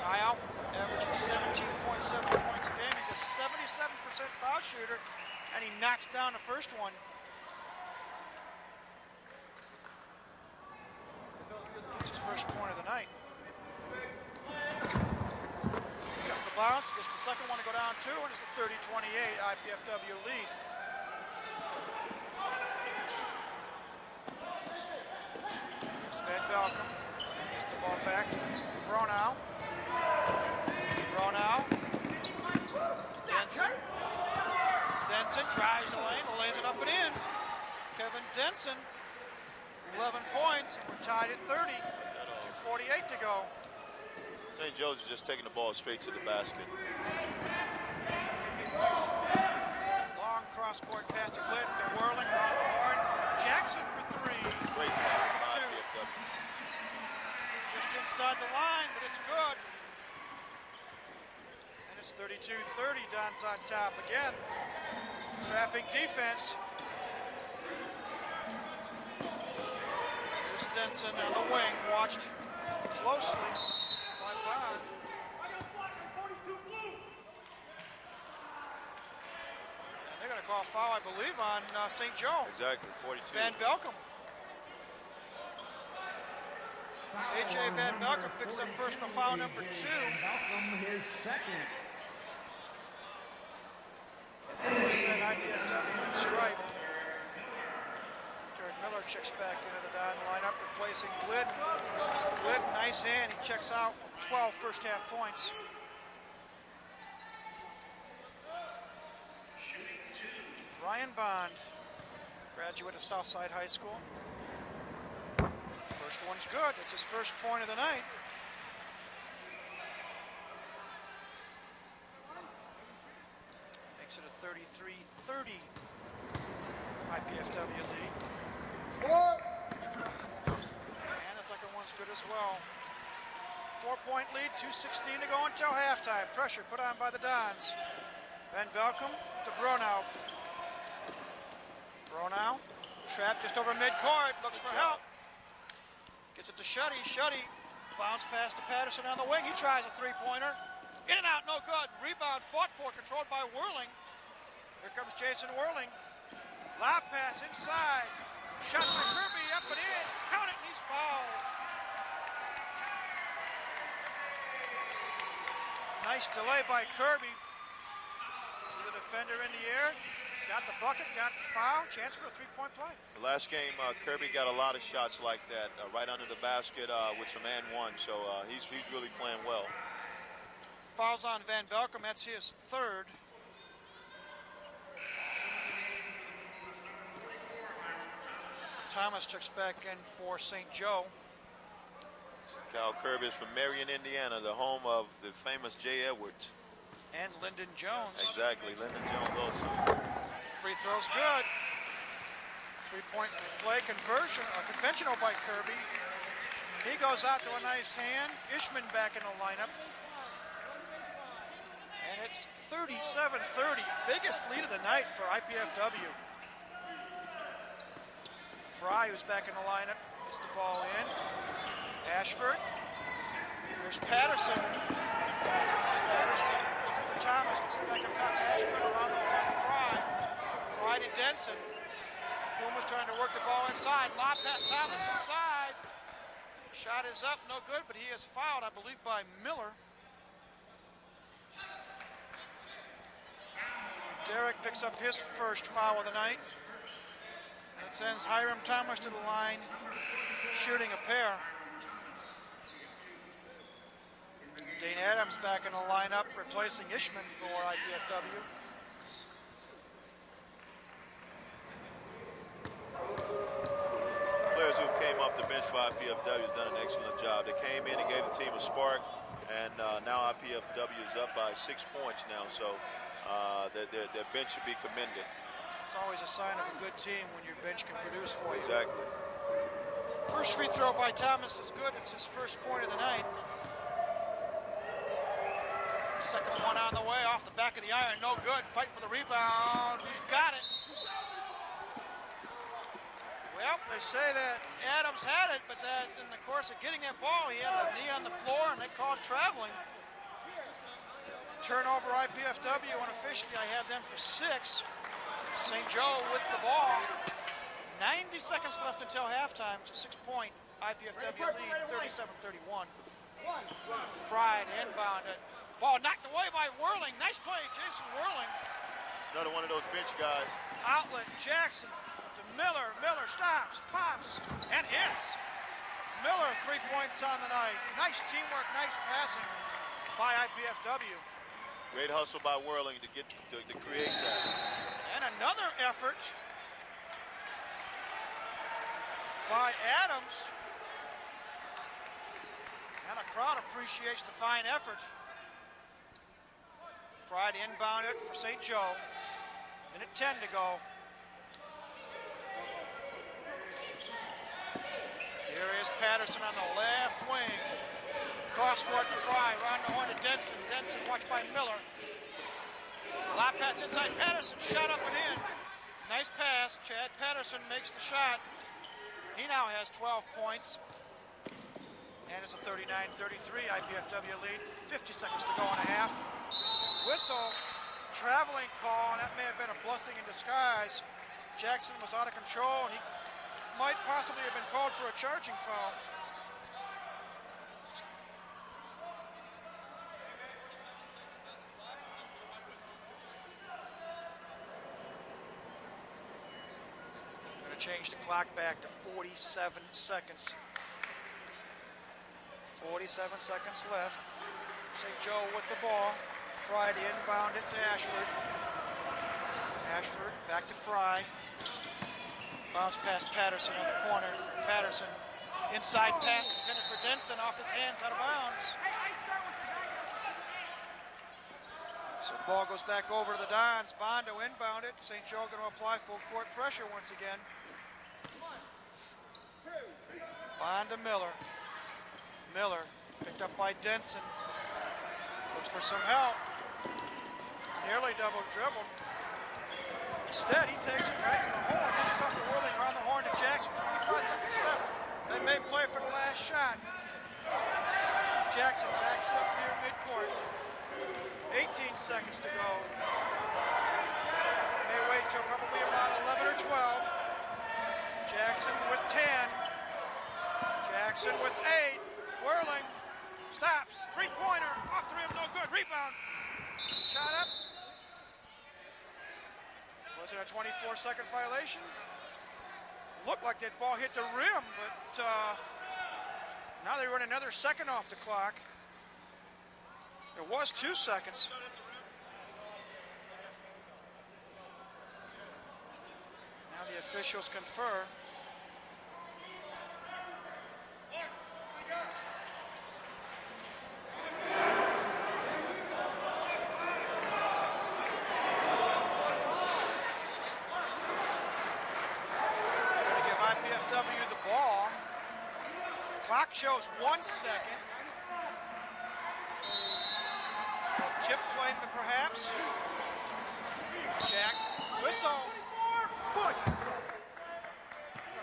Kyle averaging 17.7 points a game. He's a 77% foul shooter, and he knocks down the first one. That's his first point of the night. Gets the bounce, gets the second one to go down 2, and it's a 30-28 IPFW lead. Here's Van Belkom. Gets the ball back to Bronow. Denson drives the lane, lays it up and in. Kevin Denson, 11 points, and we're tied at 30. 2:48 to go. St. Joe's is just taking the ball straight to the basket. Long cross-court pass to Clinton, they're whirling around the horn. Jackson for 3. Great pass from IPFW. Just inside the line, but it's good. And it's 32-30, Don's on top again. Trapping defense. Here's Denson on the wing, watched closely by Bond. And they're going to call a foul, I believe, on St. Joe. Exactly, 42. Van Belkom. A.J. Van Belkom picks up personal foul number 2. Malcolm, his second. Set IPFW stripe. Jared Miller checks back into the Don lineup, replacing Glidden. Glidden, nice hand. He checks out with 12 first half points. Ryan Bond, graduate of Southside High School. First one's good. It's his first point of the night. Makes it a 33-30 IPFW lead. And the second one's good as well. 4-point lead, 2:16 to go until halftime. Pressure put on by the Dons. Van Belkom to Bronow. Bronow, trapped just over midcourt, looks for help. Gets it to Shuddy. Shuddy, bounce pass to Patterson on the wing. He tries a 3-pointer. In and out, no good. Rebound fought for, controlled by Whirling. Here comes Jason Whirling. Lob pass inside. Shot for Kirby, up and in. Count it, and he's fouled. Nice delay by Kirby. To the defender in the air. Got the bucket, got the foul. Chance for a 3-point play. The last game, Kirby got a lot of shots like that, right under the basket with some and one. So he's really playing well. Fouls on Van Belkom, that's his third. Thomas checks back in for St. Joe. Kyle Kirby is from Marion, Indiana, the home of the famous Jay Edwards. And Lyndon Jones. Exactly, Lyndon Jones also. Free throw's good. 3-point play conversion, conventional by Kirby. He goes out to a nice hand. Ishman back in the lineup. And it's 37-30, biggest lead of the night for IPFW. Fry, who's back in the lineup, gets the ball in. Ashford There's Patterson. Patterson looking for Thomas. Back up top, Ashford around the horn to Fry. Fry to Denson. Puma's trying to work the ball inside. Lob pass Thomas inside. Shot is up, no good, but he is fouled, I believe, by Miller. Derek picks up his first foul of the night. That sends Hiram Thomas to the line, shooting a pair. Dane Adams back in the lineup, replacing Ishman for IPFW. Players who came off the bench for IPFW has done an excellent job. They came in and gave the team a spark, and now IPFW is up by 6 points now, so their bench should be commended. It's always a sign of a good team when your bench can produce for you. Exactly. First free throw by Thomas is good. It's his first point of the night. Second one on the way, off the back of the iron, no good. Fight for the rebound. He's got it. Well, they say that Adams had it, but that in the course of getting that ball, he had a knee on the floor, and they called traveling. Turnover IPFW, unofficially, I have them for 6. St. Joe with the ball. 90 seconds left until halftime. It's a 6-point IPFW lead, 37-31. Fried inbound it. Ball knocked away by Whirling. Nice play, Jason Whirling. It's another one of those bench guys. Outlet, Jackson. Miller, Miller stops, pops, and hits. Miller, 3 points on the night. Nice teamwork, nice passing by IPFW. Great hustle by Whirling to create that. And another effort by Adams. And the crowd appreciates the fine effort. Fried inbound it for St. Joe. Minute 10 to go. Here is Patterson on the left wing. Cross court to Fry, round the horn to Denson. Denson watched by Miller. Lob pass inside. Patterson shot up and in. Nice pass. Chad Patterson makes the shot. He now has 12 points. And it's a 39-33 IPFW lead. 50 seconds to go and a half. Whistle. Traveling call, and that may have been a blessing in disguise. Jackson was out of control, and he might possibly have been called for a charging foul. Going to change the clock back to 47 seconds. 47 seconds left. St. Joe with the ball. Fry to inbound it to Ashford. Ashford back to Fry. Bounce past Patterson on the corner. Patterson, inside pass intended for Denson, off his hands, out of bounds. So the ball goes back over to the Dons. Bondo inbound it. St. Joe going to apply full court pressure once again. Bondo Miller. Miller picked up by Denson. Looks for some help. Nearly double dribbled. Instead, he takes it right to the hole. Dishes off the Whirling around the horn to Jackson. 25 seconds left. They may play for the last shot. Jackson backs up near midcourt. 18 seconds to go. May wait till probably about 11 or 12. Jackson with 10. Jackson with 8. Whirling. Stops. Three-pointer. Off the rim. No good. Rebound. Shot up. Was it a 24-second violation? Looked like that ball hit the rim, but now they run another second off the clock. It was 2 seconds. Now the officials confer. IPFW the ball. Clock shows 1 second. Chip play, perhaps. Jack, whistle, push.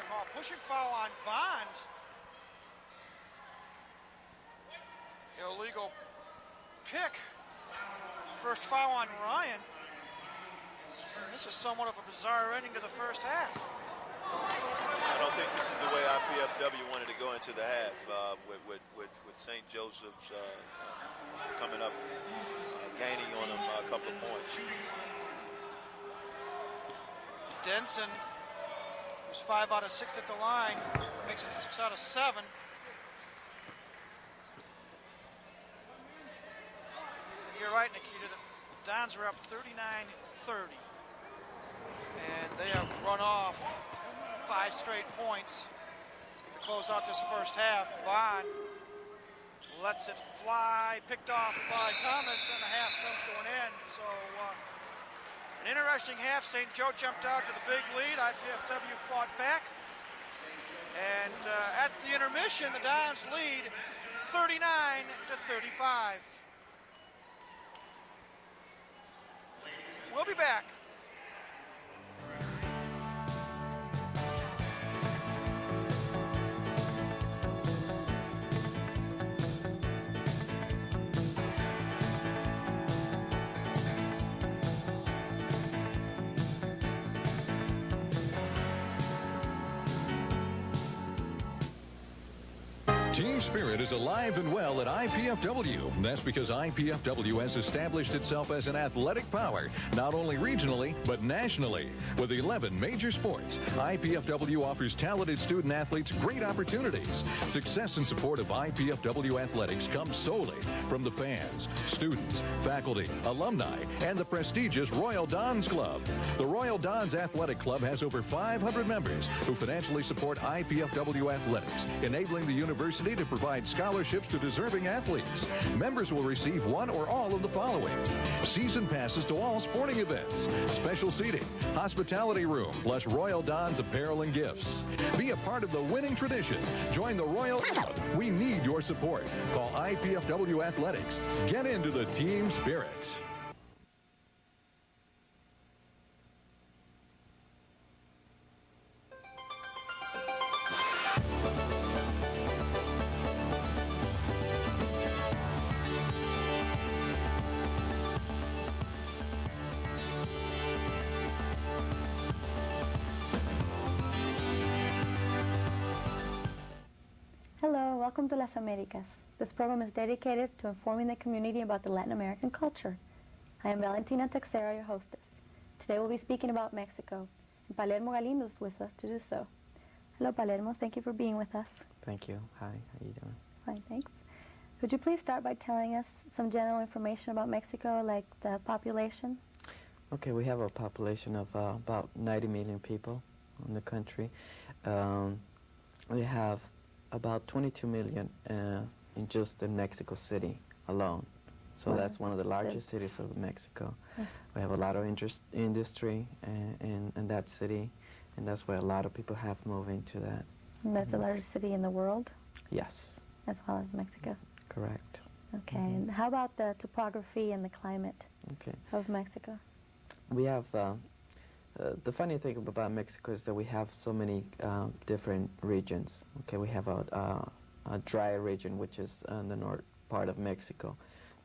Call pushing foul on Bond. illegal pick. First foul on Ryan. This is somewhat of a bizarre ending to the first half. I don't think this is the way IPFW wanted to go into the half with St. Joseph's coming up, gaining on them a couple of points. Denson was 5 out of 6 at the line, makes it 6 out of 7. You're right, Nikita. The Dons are up 39-30. And they have run off 5 straight points to close out this first half. Bond lets it fly, picked off by Thomas, and the half comes to an end. So an interesting half. St. Joe jumped out to the big lead. IPFW fought back. And at the intermission, the Dons lead 39-35. We'll be back. Team spirit is alive and well at IPFW. That's because IPFW has established itself as an athletic power, not only regionally, but nationally. With 11 major sports, IPFW offers talented student athletes great opportunities. Success and support of IPFW athletics comes solely from the fans, students, faculty, alumni, and the prestigious Royal Dons Club. The Royal Dons Athletic Club has over 500 members who financially support IPFW athletics, enabling the university to provide scholarships to deserving athletes. Members will receive one or all of the following: season passes to all sporting events, special seating, hospitality room, plus Royal Dons apparel and gifts. Be a part of the winning tradition. Join the Royal. We need your support. Call IPFW Athletics. Get into the team spirit. Hello, welcome to Las Americas. This program is dedicated to informing the community about the Latin American culture. I am Valentina Texera, your hostess. Today we'll be speaking about Mexico, and Palermo Galindo is with us to do so. Hello, Palermo. Thank you for being with us. Thank you. Hi, how you doing? Fine, thanks. Could you please start by telling us some general information about Mexico, like the population? Okay, we have a population of about 90 million people in the country. We have about 22 million in just in Mexico City alone. So Wow. that's one of the largest cities of Mexico. We have a lot of industry in that city, and that's why a lot of people have moved into that. And that's the largest city in the world, Yes, as well as Mexico. correct. Okay, and how about the topography and the climate Okay. of Mexico? We have, the funny thing about Mexico is that we have so many different regions. Okay, we have a dry region, which is in the north part of Mexico,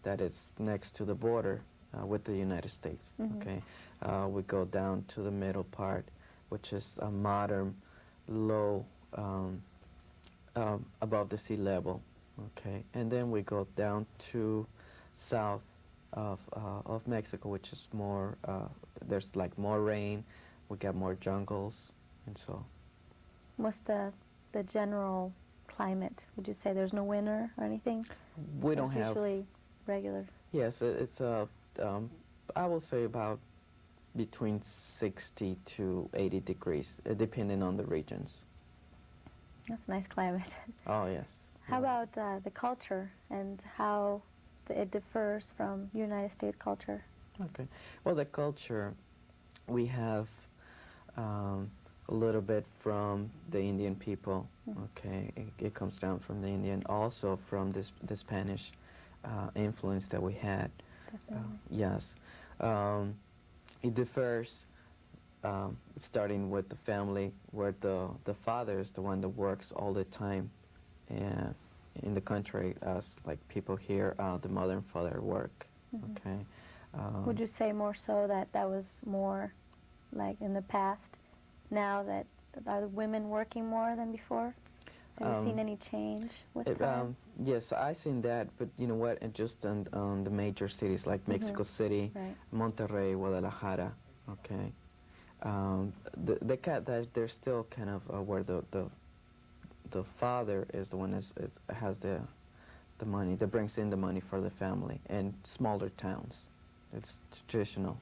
that is next to the border with the United States. Okay, we go down to the middle part, which is a modern, low, above the sea level. Okay, and then we go down to south of Mexico, which is more, there's like more rain, we get more jungles, and so. What's the general climate? Would you say there's no winter or anything? We Or don't it's have, usually regular. yes, it's I will say about between 60 to 80 degrees, depending on the regions. That's a nice climate. Oh, yes. How Yeah. about the culture and how it differs from United States culture? Okay. Well, the culture, we have a little bit from the Indian people. Okay, it comes down from the Indian, also from the Spanish influence that we had. Definitely. Yes. It differs starting with the family, where the father is the one that works all the time, and in the country as like people here, the mother and father work. Okay. Would you say more so that that was more like in the past? Now that are the women working more than before? Have you seen any change with that? Yes, I seen that, but you know what? And just on the major cities like Mexico City, Right. Monterrey, Guadalajara. Okay. That they're still kind of where the father is the one has the money that brings in the money for the family. And smaller towns, it's traditional.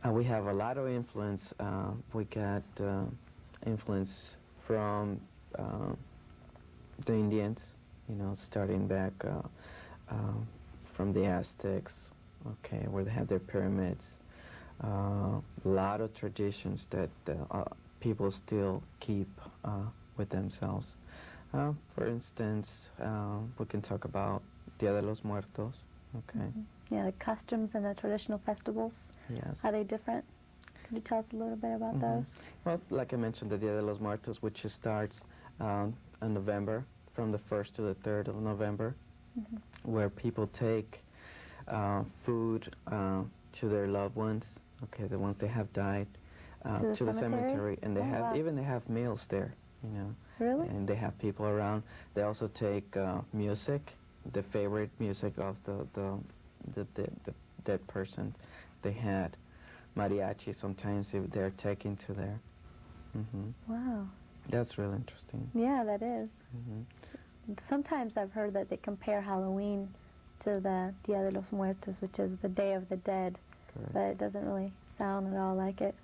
We have a lot of influence. We got influence from the Indians, you know, starting back from the Aztecs, okay, where they have their pyramids. A lot of traditions that people still keep with themselves. For instance, we can talk about Dia de los Muertos, okay. Yeah, the customs and the traditional festivals. Yes. Are they different? Could you tell us a little bit about those? Well, like I mentioned, the Dia de los Muertos, which starts in November, from the 1st to the 3rd of November, where people take food to their loved ones, okay, the ones that have died, To the the cemetery? cemetery, and they Oh, wow. even they have meals there, you know. Really? And they have people around. They also take music, the favorite music of the dead person they had. Mariachi, sometimes they're taken to there. Wow. That's really interesting. Yeah, that is. Sometimes I've heard that they compare Halloween to the Dia de los Muertos, which is the Day of the Dead, Correct. but it doesn't really sound at all like it.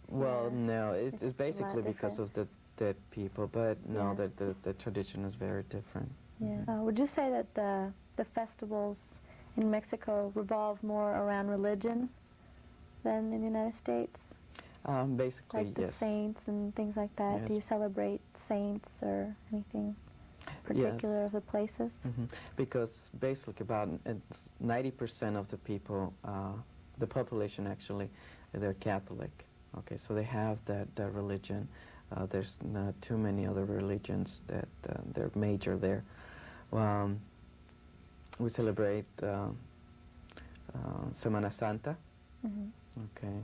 Well, Yeah. no, It's it's a lot basically because of different. the dead people, but no, Yeah. the tradition is very different. Yeah. Would you say that the festivals in Mexico revolve more around religion than in the United States? Basically, Like the yes. saints and things like that? Yes. Do you celebrate saints or anything particular Yes. of the places? Because basically about 90% of the people, the population actually, they're Catholic. Okay, so they have that religion. There's not too many other religions that they're major there. We celebrate Semana Santa. Okay.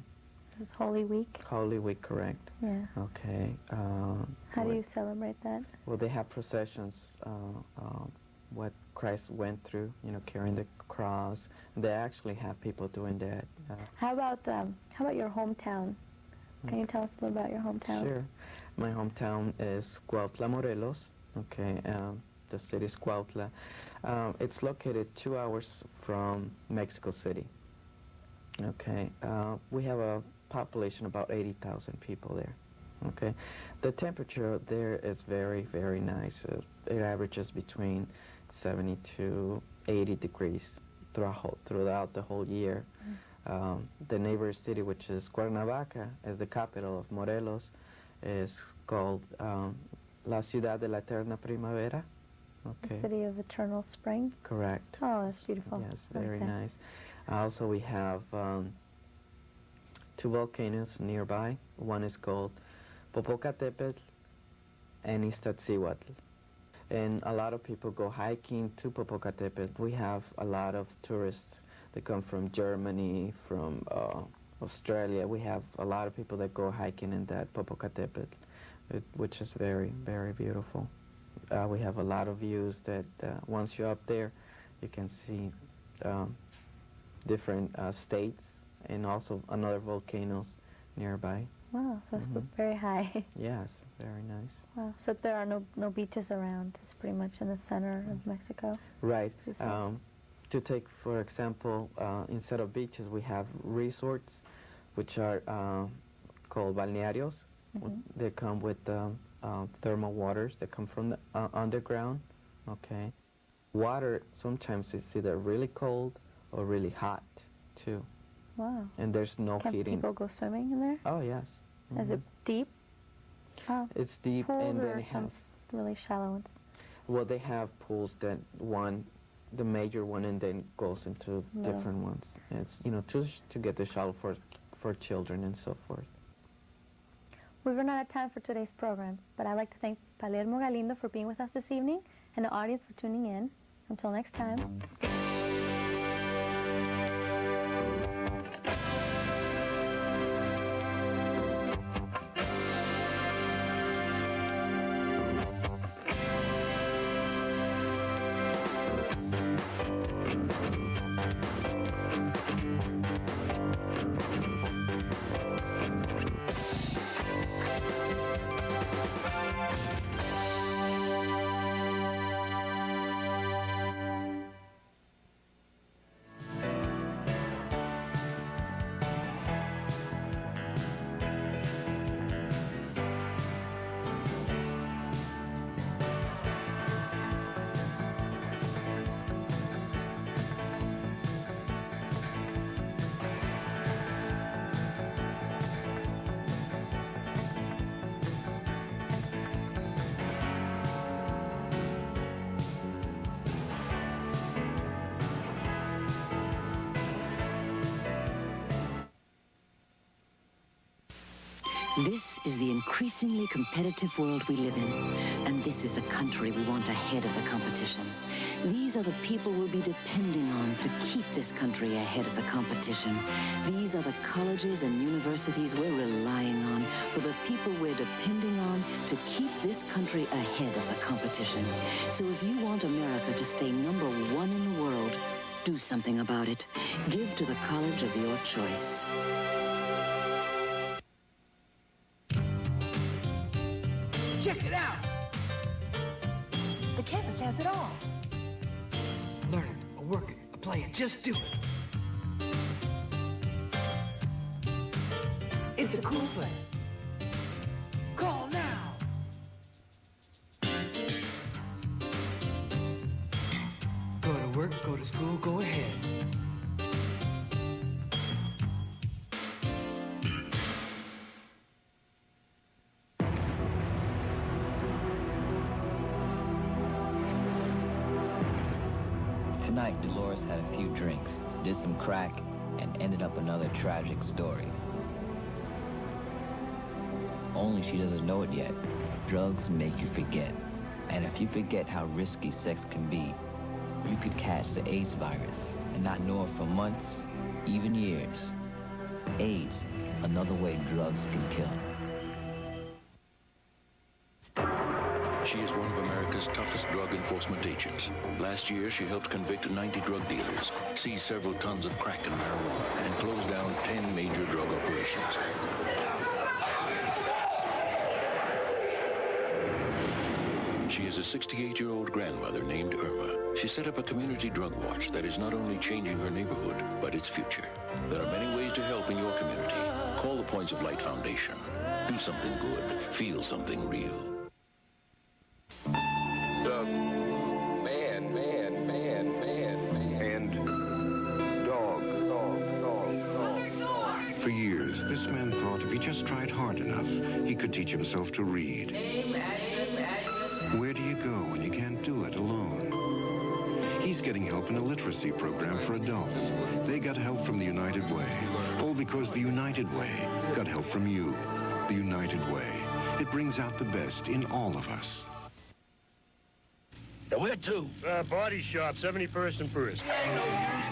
This is Holy Week? Holy Week, correct. Yeah. Okay. How do you celebrate that? Well, they have processions, what Christ went through, you know, carrying the cross. They actually have people doing that. How about your hometown? Can you tell us a little about your hometown? Sure. My hometown is Cuautla, Morelos. Okay. The city is Cuautla. It's located 2 hours from Mexico City. Okay. We have a population about 80,000 people there. Okay. The temperature there is very, very nice. It averages between 70 to 80 degrees throughout the whole year. The neighbor city, which is Cuernavaca, is the capital of Morelos, is called La Ciudad de la Eterna Primavera. Okay. City of Eternal Spring? Correct. Oh, that's beautiful. Yes, very Okay. nice. Also, we have 2 volcanoes nearby. One is called Popocatépetl and Iztaccíhuatl. And a lot of people go hiking to Popocatépetl. We have a lot of tourists that come from Germany, from Australia. We have a lot of people that go hiking in that Popocatépetl, which is very, very beautiful. We have a lot of views that once you're up there, you can see different states and also another volcanoes nearby. Wow, so it's very high. Yes, very nice. Wow, so there are no beaches around. It's pretty much in the center of Mexico. Right. You said. To take, for example, instead of beaches, we have resorts, which are called balnearios. They come with thermal waters that come from the underground. Okay. Water sometimes is either really cold or really hot, too. Wow. And there's no Can heating. people go swimming in there? Oh, yes. Is it deep? Oh, It's deep, pools and then or it some has, really shallow ones? well, they have pools that the major one, and then goes into No. different ones. It's, you know, to get the shallow for children and so forth. We've run out of time for today's program, but I'd like to thank Palermo Galindo for being with us this evening and the audience for tuning in. Until next time. This is the increasingly competitive world we live in, and this is the country we want ahead of the competition. These are the people we'll be depending on to keep this country ahead of the competition. These are the colleges and universities we're relying on for the people we're depending on to keep this country ahead of the competition. So if you want America to stay number one in the world, do something about it. Give to the college of your choice. Check it out! The campus has it all. Learn it, or work it, or play it, just do it. It's a cool place. Call now! Go to work, go to school, go ahead. Tonight, Dolores had a few drinks, did some crack, and ended up another tragic story. Only she doesn't know it yet. Drugs make you forget. And if you forget how risky sex can be, you could catch the AIDS virus and not know it for months, even years. AIDS, another way drugs can kill. She is one of America's toughest drug enforcement agents. Last year, she helped convict 90 drug dealers, seize several tons of crack and marijuana, and close down 10 major drug operations. She is a 68-year-old grandmother named Irma. She set up a community drug watch that is not only changing her neighborhood, but its future. There are many ways to help in your community. Call the Points of Light Foundation. Do something good. Feel something real. The man, and dog. For years, this man thought if he just tried hard enough, he could teach himself to read. Where do you go when you can't do it alone? He's getting help in a literacy program for adults. They got help from the United Way. All because the United Way got help from you. The United Way. It brings out the best in all of us. Where to? Body shop, 71st and 1st. Yeah, no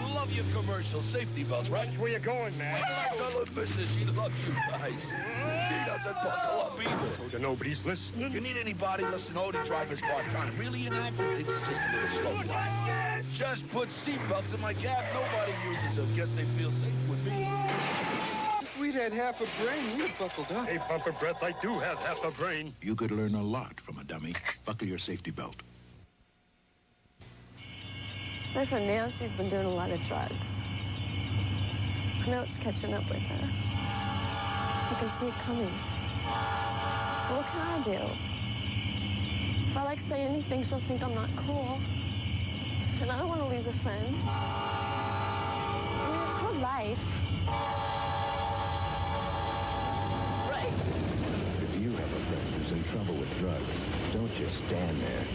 use. Love your commercial. Safety belts, right? Watch where you're going, man. I like the missus. She loves you guys. She doesn't buckle up either. Oh, nobody's listening. You need anybody? Listen, Odie driver's part-time. Really inactive. It's just a little slow. Just put seatbelts in my cab. Nobody uses them. Guess they feel safe with me. If we'd had half a brain, we'd have buckled up. Hey, bumper breath, I do have half a brain. You could learn a lot from a dummy. Buckle your safety belt. My friend Nancy's been doing a lot of drugs. I know it's catching up with her. I can see it coming. But what can I do? If I like say anything, she'll think I'm not cool. And I don't want to lose a friend. I mean, it's her life. Right? If you have a friend who's in trouble with drugs, don't just stand there.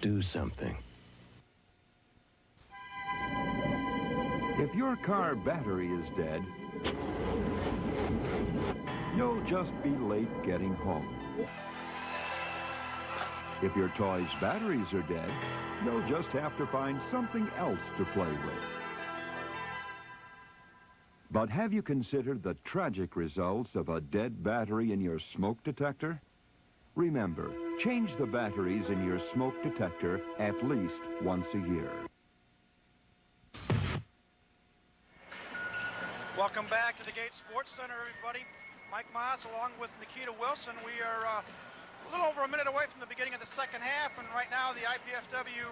Do something. If your car battery is dead, you'll just be late getting home. If your toy's batteries are dead, you'll just have to find something else to play with. But have you considered the tragic results of a dead battery in your smoke detector? Remember, change the batteries in your smoke detector at least once a year. Welcome back to the Gate Sports Center, everybody. Mike Moss along with Nikita Wilson. We are a little over a minute away from the beginning of the second half, and right now the IPFW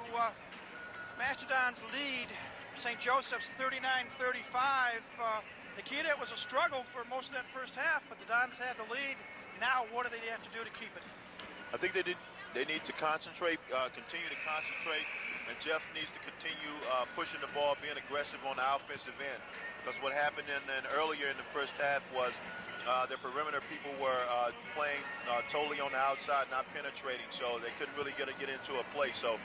Mastodons lead St. Joseph's 39-35. Nikita, it was a struggle for most of that first half, but the Dons have the lead. Now, what do they have to do to keep it? I think they need to concentrate, continue to concentrate, and Jeff needs to continue pushing the ball, being aggressive on the offensive end. Because what happened earlier in the first half was their perimeter people were playing totally on the outside, not penetrating, so they couldn't really get into a play. So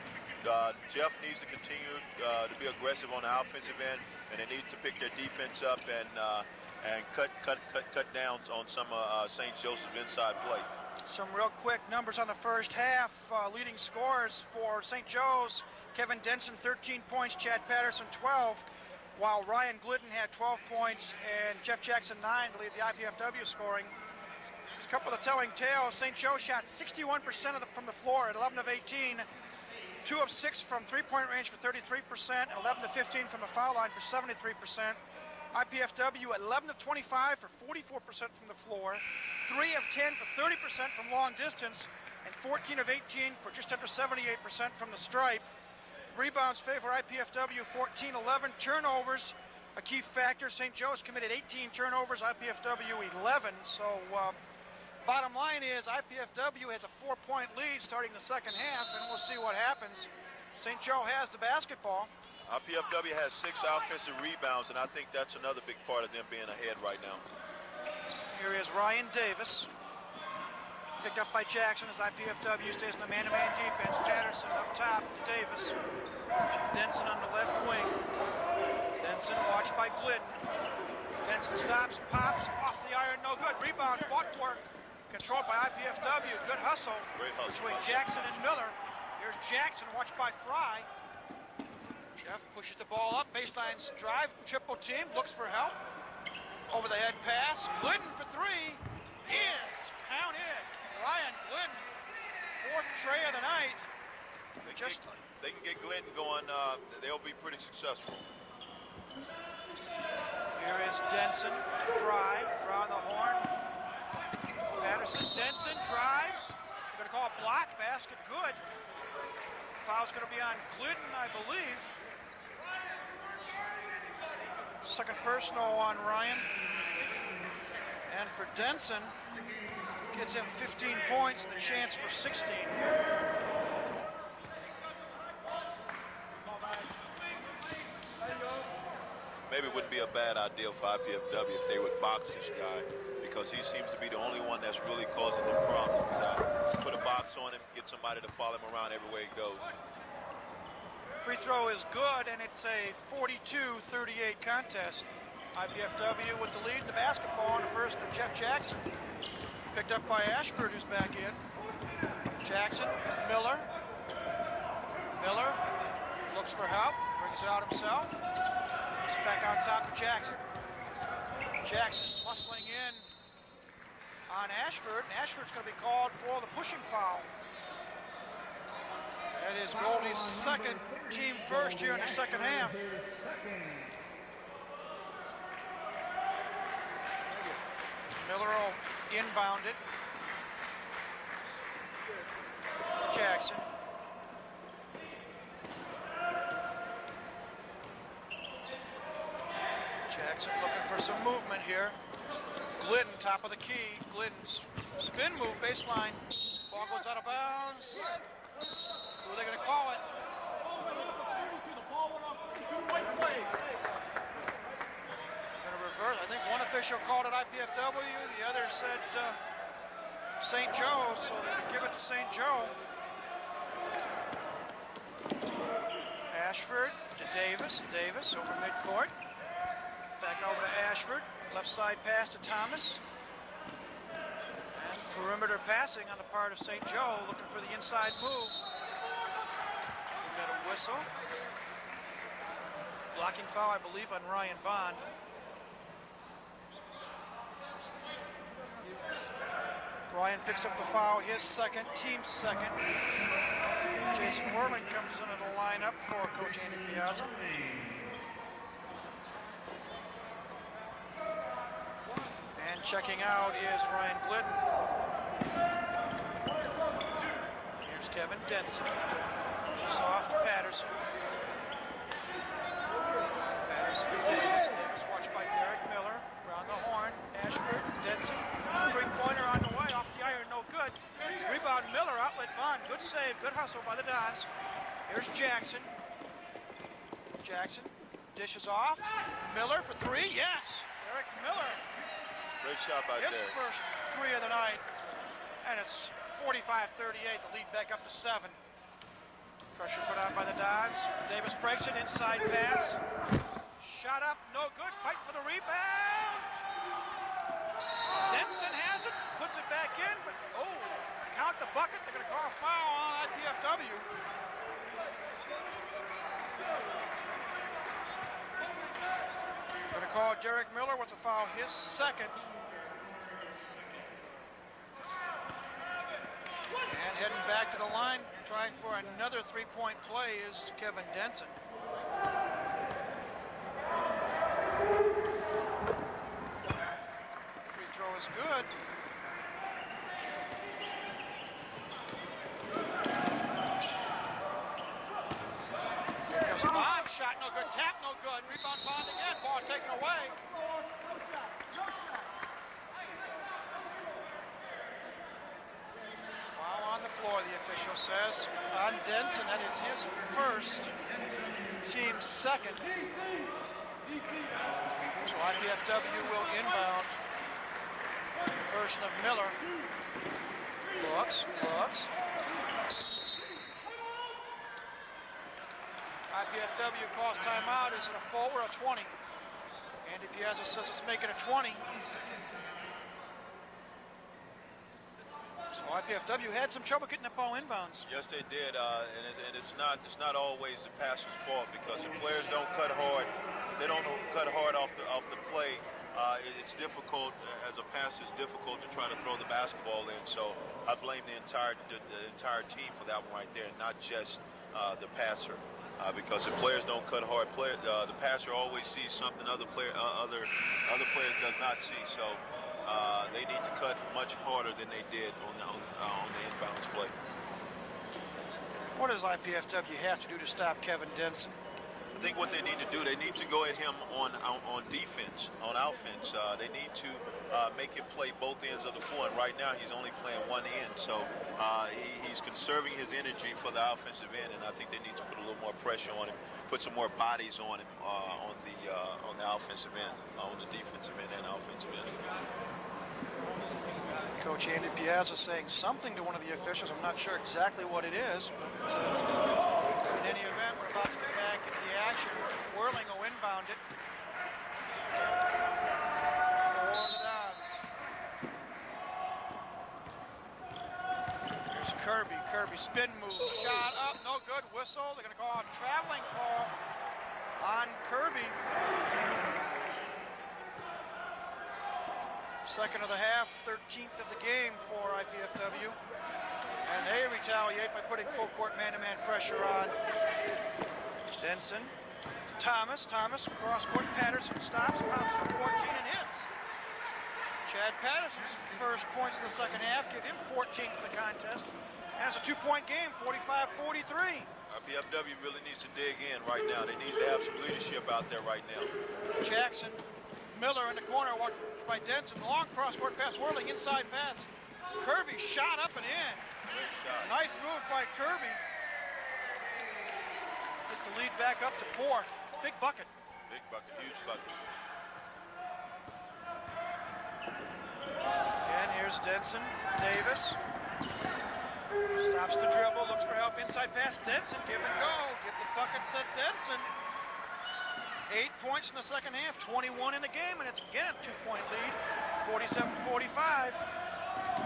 Jeff needs to continue to be aggressive on the offensive end, and they need to pick their defense up and cut downs on some St. Joseph inside play. Some real quick numbers on the first half. Leading scorers for St. Joe's: Kevin Denson 13 points, Chad Patterson 12, while Ryan Glidden had 12 points and Jeff Jackson 9 to lead the IPFW scoring. Just a couple of the telling tales. St. Joe shot 61% from the floor at 11 of 18, 2 of 6 from three-point range for 33%, and 11 of 15 from the foul line for 73%. IPFW at 11 of 25 for 44% from the floor, 3 of 10 for 30% from long distance, and 14 of 18 for just under 78% from the stripe. Rebounds favor IPFW 14-11. Turnovers, a key factor. St. Joe's committed 18 turnovers, IPFW 11. So bottom line is IPFW has a 4-point lead starting the second half, and we'll see what happens. St. Joe has the basketball. IPFW has 6 offensive rebounds, and I think that's another big part of them being ahead right now. Here is Ryan Davis. Picked up by Jackson as IPFW stays in the man-to-man defense. Patterson up top to Davis. Denson on the left wing. Denson watched by Glidden. Denson stops, pops, off the iron, no good. Rebound, footwork, controlled by IPFW. Good hustle. Great hustle between Jackson and Miller. Here's Jackson, watched by Fry. Jeff pushes the ball up, baseline drive, triple team, looks for help. Over the head pass, Glidden for 3. Yes, count is. Ryan Glidden, 4th tray of the night. They can get Glidden going, they'll be pretty successful. Here is Denson, Fry, around the horn. Patterson, Denson drives. They're going to call a block, basket good. Foul's going to be on Glidden, I believe. Second personal on Ryan. And for Denson, gets him 15 points and a chance for 16. Maybe it wouldn't be a bad idea for IPFW if they would box this guy, because he seems to be the only one that's really causing them problems. Put a box on him, get somebody to follow him around everywhere he goes. Free throw is good, and it's a 42-38 contest. IPFW with the lead in the basketball on the first of Jeff Jackson. Picked up by Ashford, who's back in. Jackson, Miller. Miller looks for help, brings it out himself. It's back on top of Jackson. Jackson muscling in on Ashford, and Ashford's going to be called for the pushing foul. That is Goldie's second, team first here in the second half. Miller will inbound it. Jackson. Jackson looking for some movement here. Glidden, top of the key. Glidden's spin move, baseline. Ball goes out of bounds. Who are they going to call it? Going to reverse. I think one official called it IPFW. The other said St. Joe, so they're going to give it to St. Joe. Ashford to Davis. Davis over midcourt. Back over to Ashford. Left side pass to Thomas. Perimeter passing on the part of St. Joe, looking for the inside move. We got a whistle. Blocking foul, I believe, on Ryan Bond. Ryan picks up the foul, his second, team's second. Jason Worman comes into the lineup for Coach Andy Piazza. And checking out is Ryan Glidden. Here's Kevin Denson. She's off to Patterson. Patterson to Davis. Davis watched by Derek Miller. Around the horn. Ashford, Denson. Three-pointer on the way. Off the iron, no good. Rebound Miller, outlet Bond. Good save, good hustle by the Dons. Here's Jackson. Jackson dishes off. Miller for three, yes. Derek Miller. Great shot by His Derek. first three of the night. And it's 45-38, the lead back up to 7. Pressure put on by the Dons. Davis breaks it, inside pass. Shot up, no good. Fight for the rebound. Denson has it, puts it back in, but count the bucket. They're going to call a foul on IPFW. Going to call Derek Miller with the foul, his second. And heading back to the line, trying for another three-point play is Kevin Denson. Free throw is good. Here comes Bond, shot no good, tap no good, rebound Bond again, ball taken away. On the floor, the official says, on Denson, that is his first, team's second. So IPFW will inbound. Version of Miller. Looks. IPFW calls timeout. Is it a full or a 20? Andy Piazza says let's make it a 20. IPFW had some trouble getting the ball inbounds. Yes, they did, and it's not always the passer's fault, because if players don't cut hard, they don't cut hard off the play. It's difficult as a passer. It's difficult to try to throw the basketball in. So I blame the entire team for that one right there, not just the passer. Because if players don't cut hard, the passer always sees something other players does not see. So. They need to cut much harder than they did on the inbounds play. What does IPFW have to do to stop Kevin Denson? I think what they need to do, they need to go at him on defense, on offense. They need to make him play both ends of the floor. And right now, he's only playing one end. So he's conserving his energy for the offensive end. And I think they need to put a little more pressure on him, put some more bodies on him on the offensive end, on the defensive end and offensive end. Coach Andy Piazza saying something to one of the officials. I'm not sure exactly what it is. But in any event, we're about to get back into the action. Whirling will inbound it. For the Dons. Here's Kirby. Kirby spin move. Shot up, no good. Whistle. They're going to call a traveling call on Kirby. Second of the half, 13th of the game for IPFW. And they retaliate by putting full court man-to-man pressure on Denson. Thomas, cross-court, Patterson stops, pops for 14 and hits. Chad Patterson's first points in the second half give him 14th in the contest. And it's a two-point game, 45-43. IPFW really needs to dig in right now. They need to have some leadership out there right now. Jackson, Miller in the corner, watched by Denson. Long cross-court pass, whirling inside pass. Kirby shot up and in. Nice move by Kirby. Gets the lead back up to 4. Big bucket. Big bucket, huge bucket. And here's Denson, Davis. Stops the dribble, looks for help, inside pass. Denson, give and go. Give the bucket to Denson. 8 points in the second half, 21 in the game, and it's again a 2-point lead, 47-45.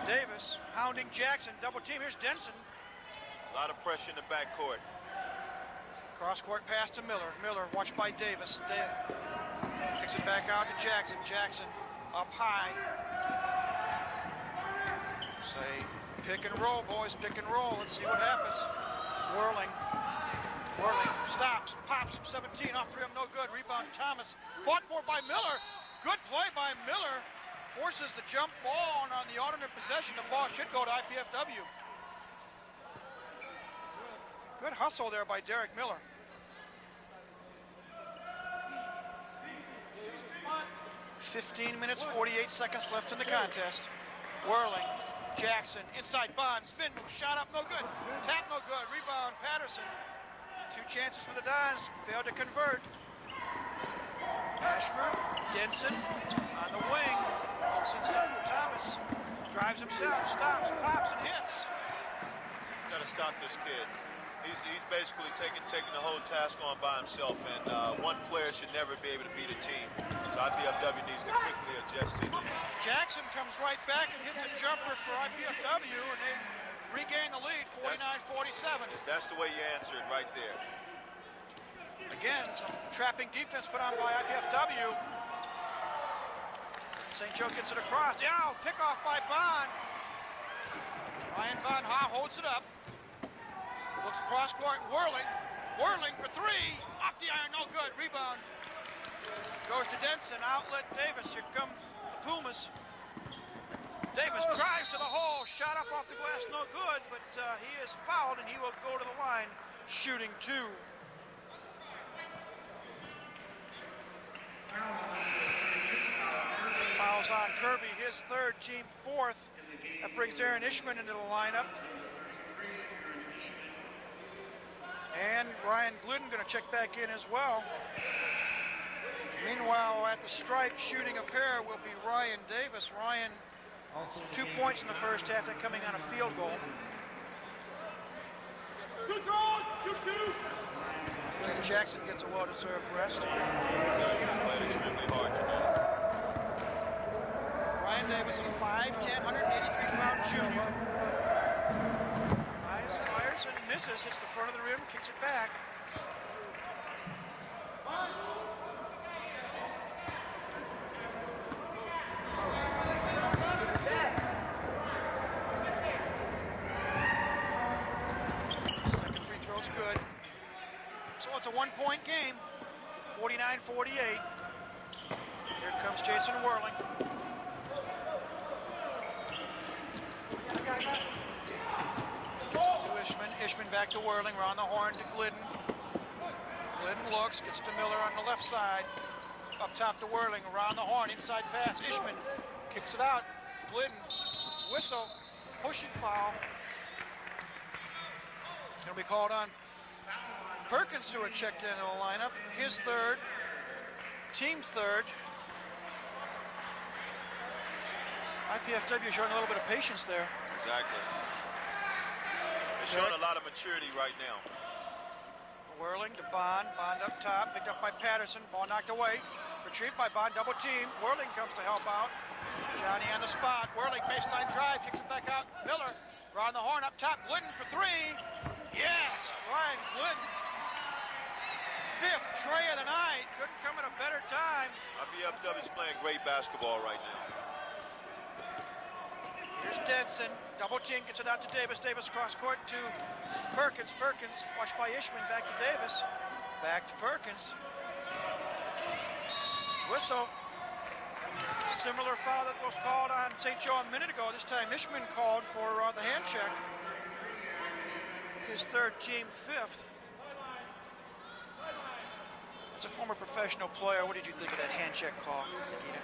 Davis hounding Jackson, double team. Here's Denson. A lot of pressure in the backcourt. Cross-court pass to Miller. Miller watched by Davis. Kicks it back out to Jackson. Jackson up high. Say, pick and roll, boys, pick and roll. Let's see what happens. Whirling, stops, pops from 17, off 3 of them, no good. Rebound, Thomas, fought for by Miller. Good play by Miller. Forces the jump ball, and on the alternate possession, the ball should go to IPFW. Good hustle there by Derek Miller. .15 minutes, 48 seconds left in the contest. Whirling, Jackson, inside Bond, spin, shot up, no good. Tap, no good. Rebound, Patterson. 2 chances for the Dons, failed to convert. Ashford, Denson on the wing. Walks inside for Thomas. Drives himself, stops, pops, and hits. Got to stop this kid. He's basically taking the whole task on by himself, and one player should never be able to beat a team. So IPFW needs to quickly adjust to it. Jackson comes right back and hits a jumper for IPFW, and they regain the lead, 49-47. That's the way you answer it right there. Again, some trapping defense put on by IPFW. St. Joe gets it across. Yeah, pick off by Bond. Ryan Von Ha holds it up. Looks cross court, whirling for 3. Off the iron, no good. Rebound. Goes to Denson, outlet Davis. Here comes the Pumas. Davis drives to the hole, shot up off the glass, no good, but he is fouled and he will go to the line shooting 2. Fouls on Kirby, his 3rd, team 4th. That brings Aaron Ishman into the lineup. And Ryan Glidden going to check back in as well. Meanwhile, at the stripe, shooting a pair will be Ryan Davis. Ryan, 2 points in the first half, and coming on a field goal. Jackson gets a well-deserved rest. Played extremely hard tonight. Ryan Davis, a 5'10", 183-pound junior. Fires and misses, hits the front of the rim, kicks it back. Second free throw's good. So it's a 1-point game, 49-48. Here comes Jason Whirling. To Ishman. Ishman back to Whirling. Around the horn to Glidden. Glidden looks, gets to Miller on the left side. Up top to Whirling. Around the horn. Inside pass. Ishman kicks it out. Glidden. Whistle. Pushing foul. It'll be called on Perkins, who had checked into the lineup. His 3rd. Team 3rd. IPFW showing a little bit of patience there. Exactly. They're showing a lot of maturity right now. Whirling to Bond. Bond up top. Picked up by Patterson. Ball knocked away. Retrieved by Bond. Double team. Whirling comes to help out. Johnny on the spot. Whirling baseline drive. Kicks it back out. Miller. Around the horn up top. Glidden for 3. Yes! Ryan Glidden. 5th tray of the night. Couldn't come at a better time. IPFW is playing great basketball right now. Here's Denson, double team, gets it out to Davis. Davis cross court to Perkins. Perkins, watched by Ishman, back to Davis. Back to Perkins. Whistle. Similar foul that was called on St. Joe a minute ago. This time Ishman called for the hand check. His 3rd, team 5th. As a former professional player, what did you think of that hand check call, Nikita?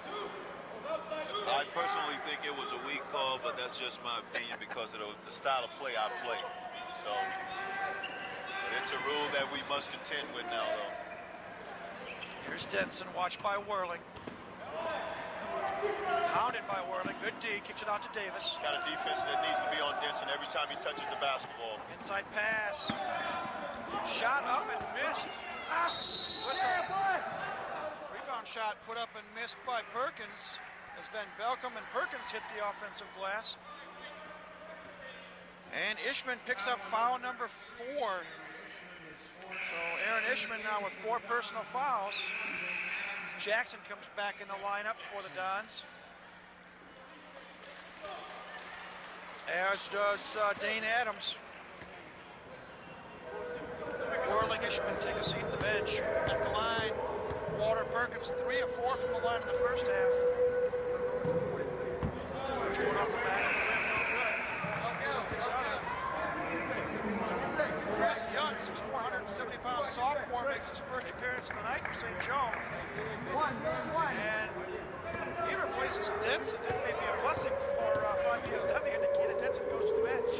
I personally think it was a weak call, but that's just my opinion because of the style of play I play. So it's a rule that we must contend with now, though. Here's Denson, watched by Whirling. Hounded by Whirling. Good D, kicks it out to Davis. He's got a defense that needs to be on Denson every time he touches the basketball. Inside pass. Shot up and missed. Whistle. Rebound shot put up and missed by Perkins. As Van Belkom and Perkins hit the offensive glass. And Ishman picks up foul number 4. So Aaron Ishman now with 4 personal fouls. Jackson comes back in the lineup for the Dons. As does Dane Adams. Whirling Ishman take a seat at the bench. At the line, Walter Perkins 3 of 4 from the line in the first half. First one off the back of the rim, no good. Chris Young, 6'4", 170-pound sophomore, makes his first appearance of the night for St. Joe. And he replaces Denson. That may be a blessing for IPFW. Nikita Denson goes to the bench.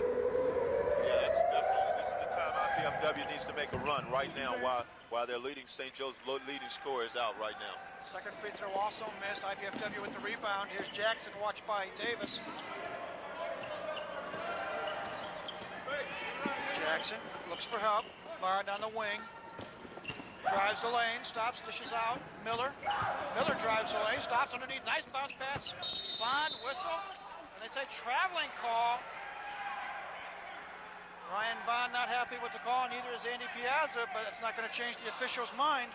Yeah, that's definitely. This is the time IPFW needs to make a run right now while their leading St. Joe's leading scorer is out right now. Second free throw also missed. IPFW with the rebound. Here's Jackson, watched by Davis. Jackson looks for help. Barred on the wing. Drives the lane, stops, dishes out. Miller drives the lane, stops underneath. Nice bounce pass. Bond, whistle. And they say traveling call. Ryan Bond not happy with the call, neither is Andy Piazza, but it's not going to change the official's mind.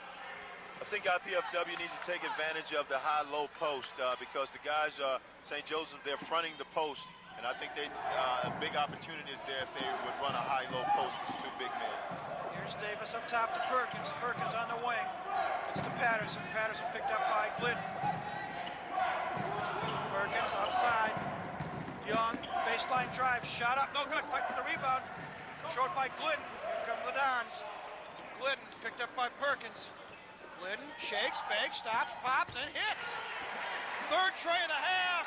I think IPFW needs to take advantage of the high-low post because the guys, St. Joseph, they're fronting the post. And I think a big opportunity is there if they would run a high-low post with 2 big men. Here's Davis up top to Perkins. Perkins on the wing. It's to Patterson. Patterson picked up by Glidden. Perkins outside. Young, baseline drive, shot up, no good. Fight for the rebound. Short by Glidden. Here come the Dons. Glidden picked up by Perkins. Glidden shakes, fakes, stops, pops, and hits. Third tray of the half.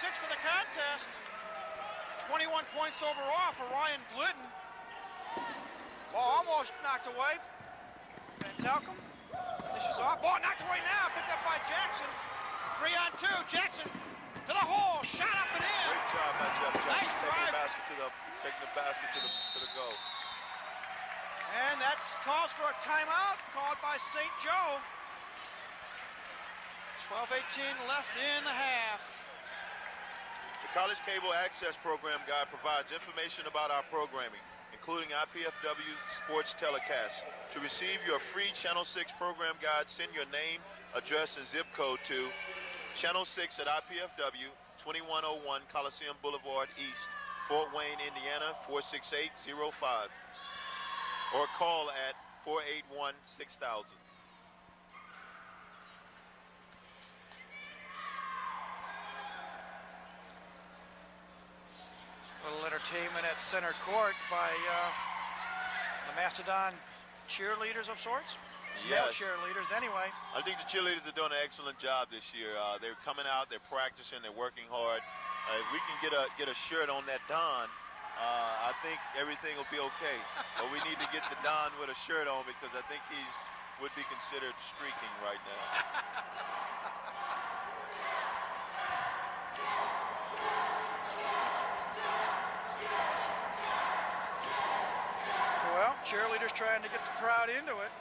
6 for the contest. 21 points overall for Ryan Glidden. Ball almost knocked away. Van Talcum dishes off. Ball knocked away now. Picked up by Jackson. 3 on 2. Jackson to the hole. Shot up and in. Great job by Jeff Jackson. Nice drive. Taking the basket to the goal. And that calls for a timeout called by St. Joe. 12:18 left in the half. The College Cable Access Program Guide provides information about our programming, including IPFW sports telecasts. To receive your free Channel 6 program guide, send your name, address, and zip code to Channel 6 at IPFW, 2101 Coliseum Boulevard East, Fort Wayne, Indiana, 46805. Or call at 481-6000. Little entertainment at center court by the Mastodon cheerleaders of sorts. Male cheerleaders anyway. I think the cheerleaders are doing an excellent job this year. They're coming out, they're practicing, they're working hard. If we can get a shirt on that Don, I think everything will be okay. But we need to get the Don with a shirt on because I think would be considered streaking right now. Well, cheerleaders trying to get the crowd into it.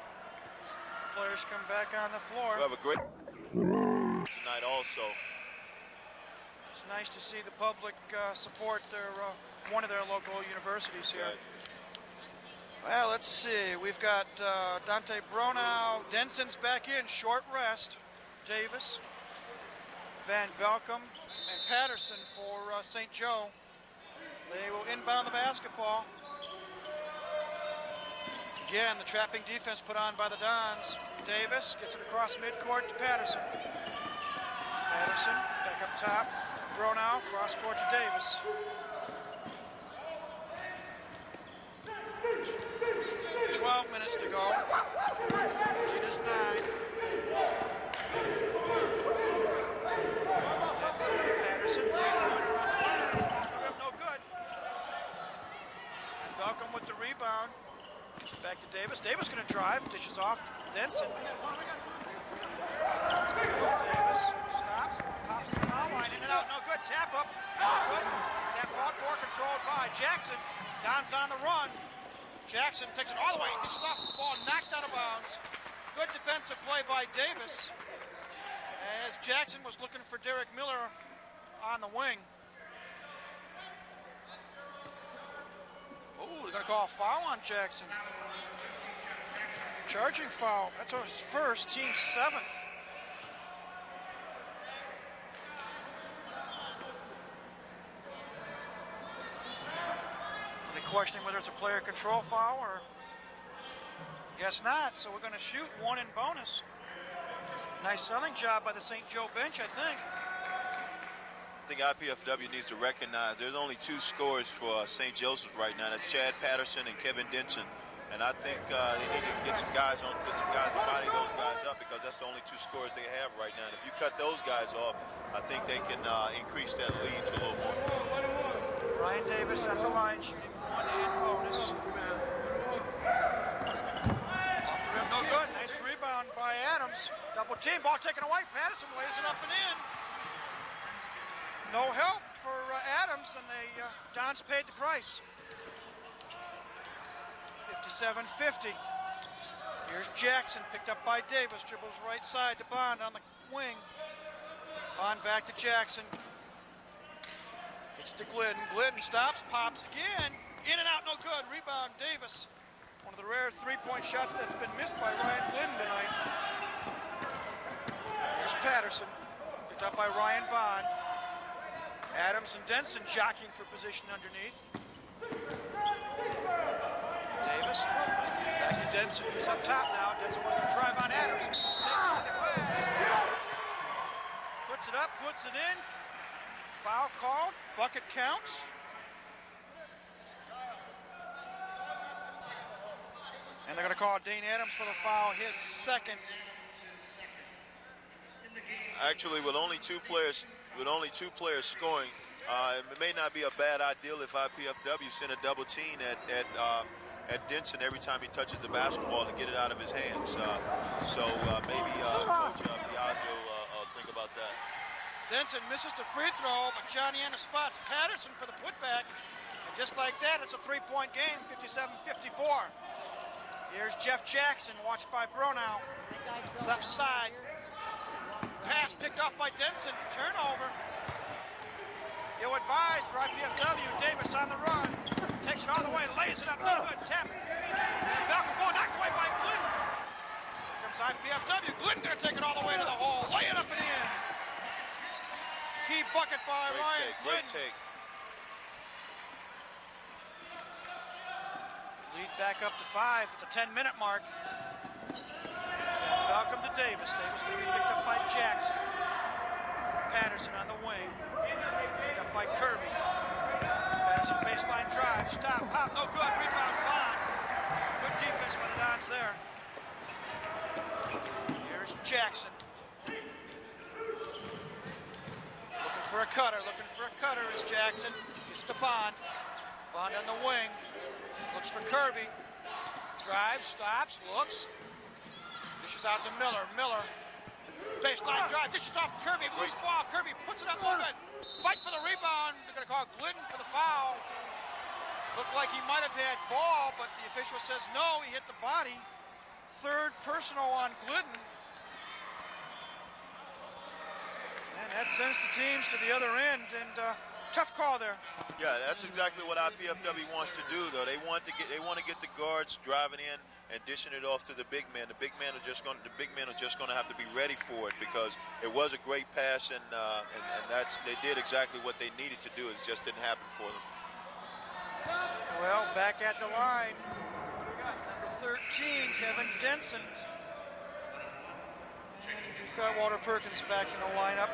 Players come back on the floor. We have a great tonight also. It's nice to see the public support one of their local universities here. Right. Well, let's see. We've got Dante Bronow. Denson's back in, short rest. Davis, Van Belcom, and Patterson for St. Joe. They will inbound the basketball. Again, the trapping defense put on by the Dons. Davis gets it across midcourt to Patterson. Patterson back up top. Bronow, cross court to Davis. $12 minutes to go. Lead is 9. That's Patterson. No good. And Belcom with the rebound. Gets it back to Davis. Davis going to drive. Dishes off. Denson. Davis stops. Pops to the foul line. In and out. No good. Tap up. Good. Tap fought for. Controlled by Jackson. Don's on the run. Jackson takes it all the way. Dishes off the ball. Knocked out of bounds. Good defensive play by Davis. As Jackson was looking for Derek Miller on the wing. going to call a foul on Jackson. Charging foul. That's his first, team 7th. Are they questioning whether it's a player control foul or? Guess not. So we're going to shoot one in bonus. Nice selling job by the St. Joe bench, I think. I think IPFW needs to recognize there's only 2 scorers for St. Joseph right now. That's Chad Patterson and Kevin Denson. And I think they need to get some guys to body those guys up, because that's the only 2 scorers they have right now. And if you cut those guys off, I think they can increase that lead to a little more. Ryan Davis at the line, shooting 1 in bonus. Off the rim, no good. Nice rebound by Adams. Double team, ball taken away. Patterson lays it up and in. No help for Adams, and Dons paid the price. 57-50. Here's Jackson, picked up by Davis. Dribbles right side to Bond on the wing. Bond back to Jackson. Gets it to Glidden. Glidden stops, pops again. In and out, no good. Rebound, Davis. One of the rare three-point shots that's been missed by Ryan Glidden tonight. Here's Patterson, picked up by Ryan Bond. Adams and Denson jockeying for position underneath. Davis, back to Denson, who's up top now. Denson wants to drive on Adams. Puts it up, puts it in. Foul called, bucket counts. And they're going to call Dane Adams for the foul, his second. Actually, with only two players scoring, it may not be a bad idea if IPFW send a double team at Denson every time he touches the basketball to get it out of his hands. Maybe Coach Piazza will think about that. Denson misses the free throw, but Johnny Anna spots Patterson for the putback. And just like that, it's a three-point game, 57-54. Here's Jeff Jackson, watched by Bronow. Left side. Pass picked off by Denson. Turnover. You'll advise for IPFW. Davis on the run. Takes it all the way, lays it up. No good. Tap. And Balcom ball knocked away by Glidden. Here comes IPFW. Glidden going to take it all the way to the hole. Lay it up and in. Key bucket by Ryan Glidden. Great take. Lead back up to 5 at the 10-minute mark. Balcom to Davis. Davis going to be picked up by Jackson. Patterson on the wing. Picked up by Kirby. Patterson baseline drive. Stop. Pop. No good. Rebound. Bond. Good defense by the Dons there. Here's Jackson. Looking for a cutter. Looking for a cutter is Jackson. Gets it to Bond. Bond on the wing. Looks for Kirby. Drives. Stops. Looks. Dishes out to Miller. Miller. Baseline drive. Dishes off Kirby. Loose ball. Kirby puts it up. Good. Fight for the rebound. They're going to call Glidden for the foul. Looked like he might have had ball, but the official says no. He hit the body. Third personal on Glidden. And that sends the teams to the other end. And tough call there. Yeah, that's exactly what IPFW wants to do, though. They want to get the guards driving in and dishing it off to the big men. The big men are just going to have to be ready for it, because it was a great pass, and they did exactly what they needed to do. It just didn't happen for them. Well, back at the line, number 13, Kevin Denson. We've got Walter Perkins back in the lineup.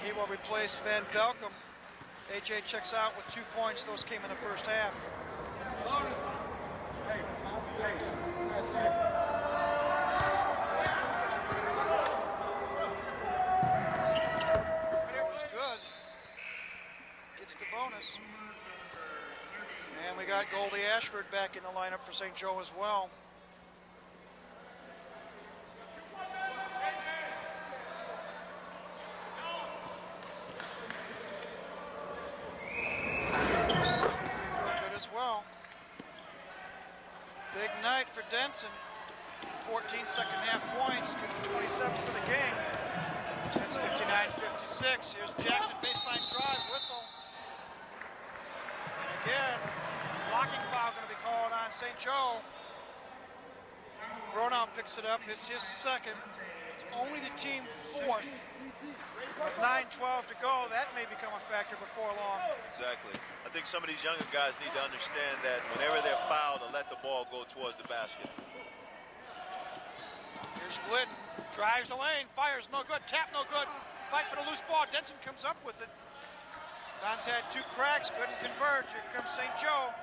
He will replace Van Belcom. AJ checks out with 2 points. Those came in the first half. It was good. It's the bonus. And we got Goldie Ashford back in the lineup for St. Joe as well. Well, big night for Denson. 14 second half points, 27 for the game. That's 59-56. Here's Jackson, baseline drive, whistle. And again, Blocking foul going to be called on St. Joe. Bronow picks it up. It's his second. It's only the team fourth. With 9:12 to go, that may become a factor before long. Exactly. I think some of these younger guys need to understand that whenever they're fouled, to let the ball go towards the basket. Here's Glidden, drives the lane, fires, no good, tap, no good. Fight for the loose ball, Denson comes up with it. Don's had 2 cracks, couldn't convert. Here comes St. Joe.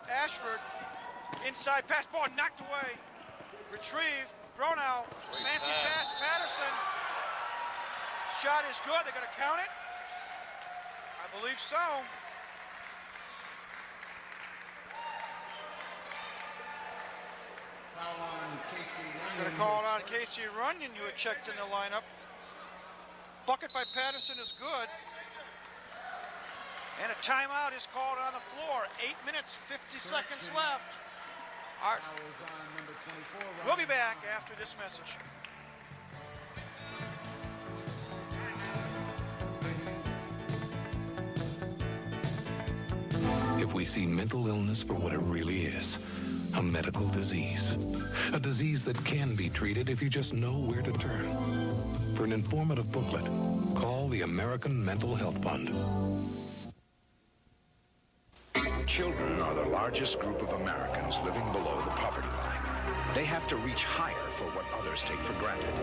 Ashford, inside pass, ball knocked away. Retrieved, Bronow, fancy pass, Patterson. Shot is good, they're gonna count it? I believe so. Gonna call it on Casey Runyon, who had checked in the lineup. Bucket by Patterson is good. And a timeout is called on the floor. 8 minutes, 50 seconds left. Art. We'll be back after this message. If we see mental illness for what it really is, a medical disease. A disease that can be treated if you just know where to turn. For an informative booklet, call the American Mental Health Fund. Children are the largest group of Americans living below the poverty line. They have to reach higher for what others take for granted.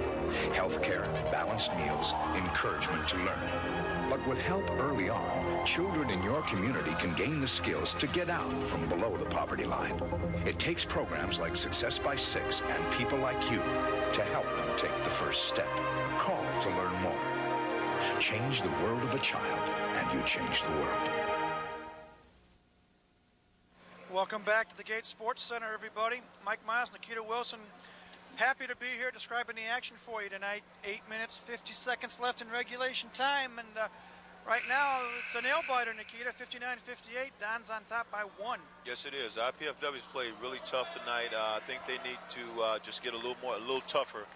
Health care, balanced meals, encouragement to learn. But with help early on, children in your community can gain the skills to get out from below the poverty line. It takes programs like Success by 6 and people like you to help them take the first step. Call to learn more. Change the world of a child, and you change the world. Welcome back to the Gates Sports Center, everybody. Mike Miles, Nikita Wilson, happy to be here describing the action for you tonight. 8 minutes, 50 seconds left in regulation time, and right now it's a nail-biter, Nikita, 59-58. Don's on top by 1. Yes, it is. IPFW's played really tough tonight. I think they need to just get a little tougher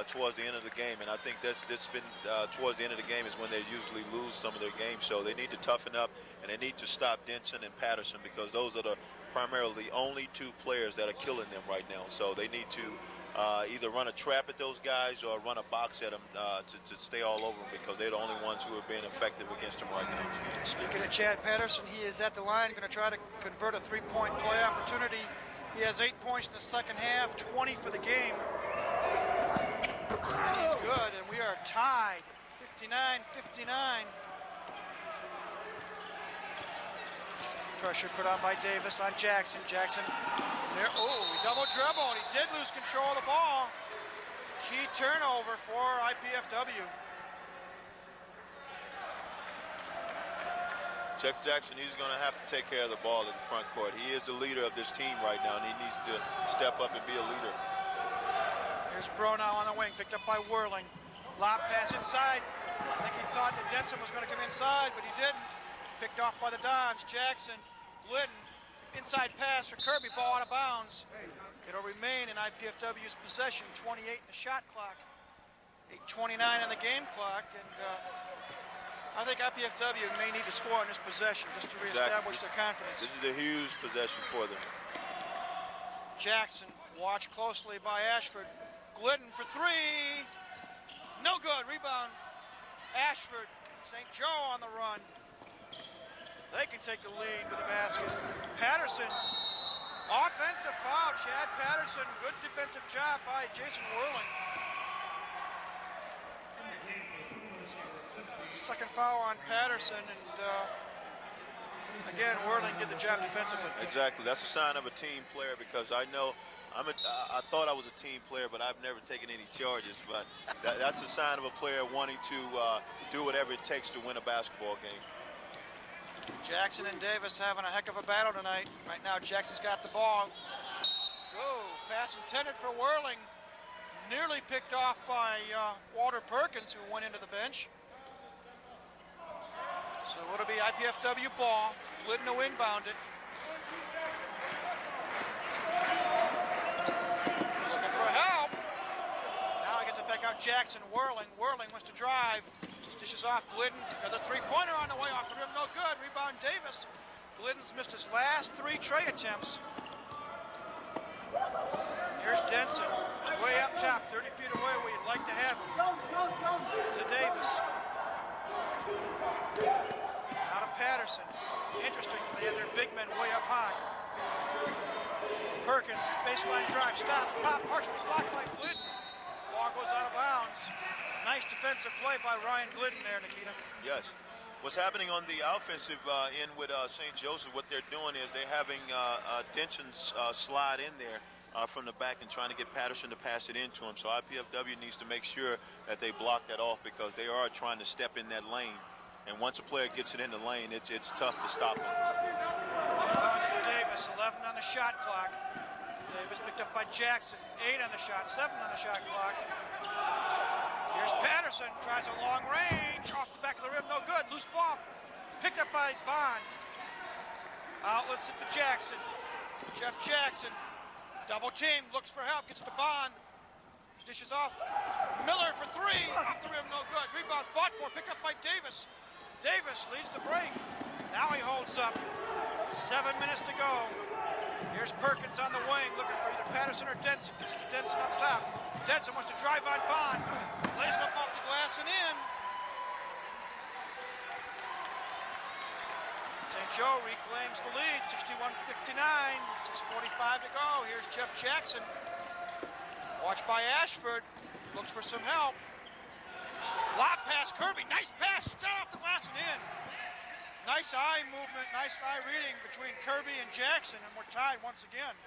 towards the end of the game, and I think that's been towards the end of the game is when they usually lose some of their games. So they need to toughen up, and they need to stop Denson and Patterson, because those are the primarily only 2 players that are killing them right now. So they need to either run a trap at those guys or run a box at them to stay all over them, because they're the only ones who are being effective against them right now. Speaking of Chad Patterson, he is at the line, going to try to convert a 3-point play opportunity. He has 8 points in the second half, 20 for the game. And he's good, and we are tied, 59-59. Pressure put on by Davis on Jackson. Jackson, there, he double dribble, and he did lose control of the ball. Key turnover for IPFW. Jeff Jackson, he's going to have to take care of the ball in the front court. He is the leader of this team right now, and he needs to step up and be a leader. Here's Bronow on the wing, picked up by Whirling. Lob pass inside. I think he thought that Denson was going to come inside, but he didn't. Picked off by the Dons. Jackson, Glidden, inside pass for Kirby, ball out of bounds. It'll remain in IPFW's possession, 28 in the shot clock, 8:29 on the game clock, and I think IPFW may need to score on this possession just to reestablish their confidence. This is a huge possession for them. Jackson, watched closely by Ashford. Glidden for 3. No good. Rebound. Ashford. St. Joe on the run. They can take the lead with the basket. Patterson. Offensive foul. Chad Patterson. Good defensive job by Jason Whirling. Second foul on Patterson, and again, Whirling did the job defensively. Exactly. That's a sign of a team player, because I know I thought I was a team player, but I've never taken any charges. But that's a sign of a player wanting to do whatever it takes to win a basketball game. Jackson and Davis having a heck of a battle tonight. Right now, Jackson's got the ball. Pass intended for Whirling. Nearly picked off by Walter Perkins, who went into the bench. So it'll be IPFW ball. Glidden to inbound it. Looking for help. Now he gets it back out. Jackson, Whirling. Whirling wants to drive. Dishes off Glidden. Another 3-pointer on the way off the rim. No good. Rebound Davis. Glidden's missed his last 3 tray attempts. Here's Denson, way up top, 30 feet away where you'd like to have him. To Davis. Out of Patterson. Interesting, they have their big men way up high. Perkins, baseline drive, stops, pop, partially blocked by Glidden. Ball goes out of bounds. Nice defensive play by Ryan Glidden there, Nikita. Yes. What's happening on the offensive end with St. Joseph, what they're doing is they're having Denton slide in there from the back and trying to get Patterson to pass it into him. So IPFW needs to make sure that they block that off because they are trying to step in that lane. And once a player gets it in the lane, it's tough to stop them. Davis, 11 on the shot clock. Davis picked up by Jackson, 8 on the shot, 7 on the shot clock. Here's Patterson, tries a long range, off the back of the rim, no good, loose ball. Picked up by Bond. Outlets it to Jackson. Jeff Jackson, double team, looks for help, gets it to Bond. Dishes off. Miller for 3, off the rim, no good. Rebound fought for, picked up by Davis. Davis leads the break. Now he holds up. 7 minutes to go. Here's Perkins on the wing, looking for either Patterson or Denson. Gets it to Denson up top. Denson wants to drive on Bond. Lays it up off the glass and in. St. Joe reclaims the lead, 61-59. 6:45 to go. Here's Jeff Jackson. Watched by Ashford. Looks for some help. Lob pass, Kirby. Nice pass. Straight off the glass and in. Nice eye movement, nice eye reading between Kirby and Jackson, and we're tied once again.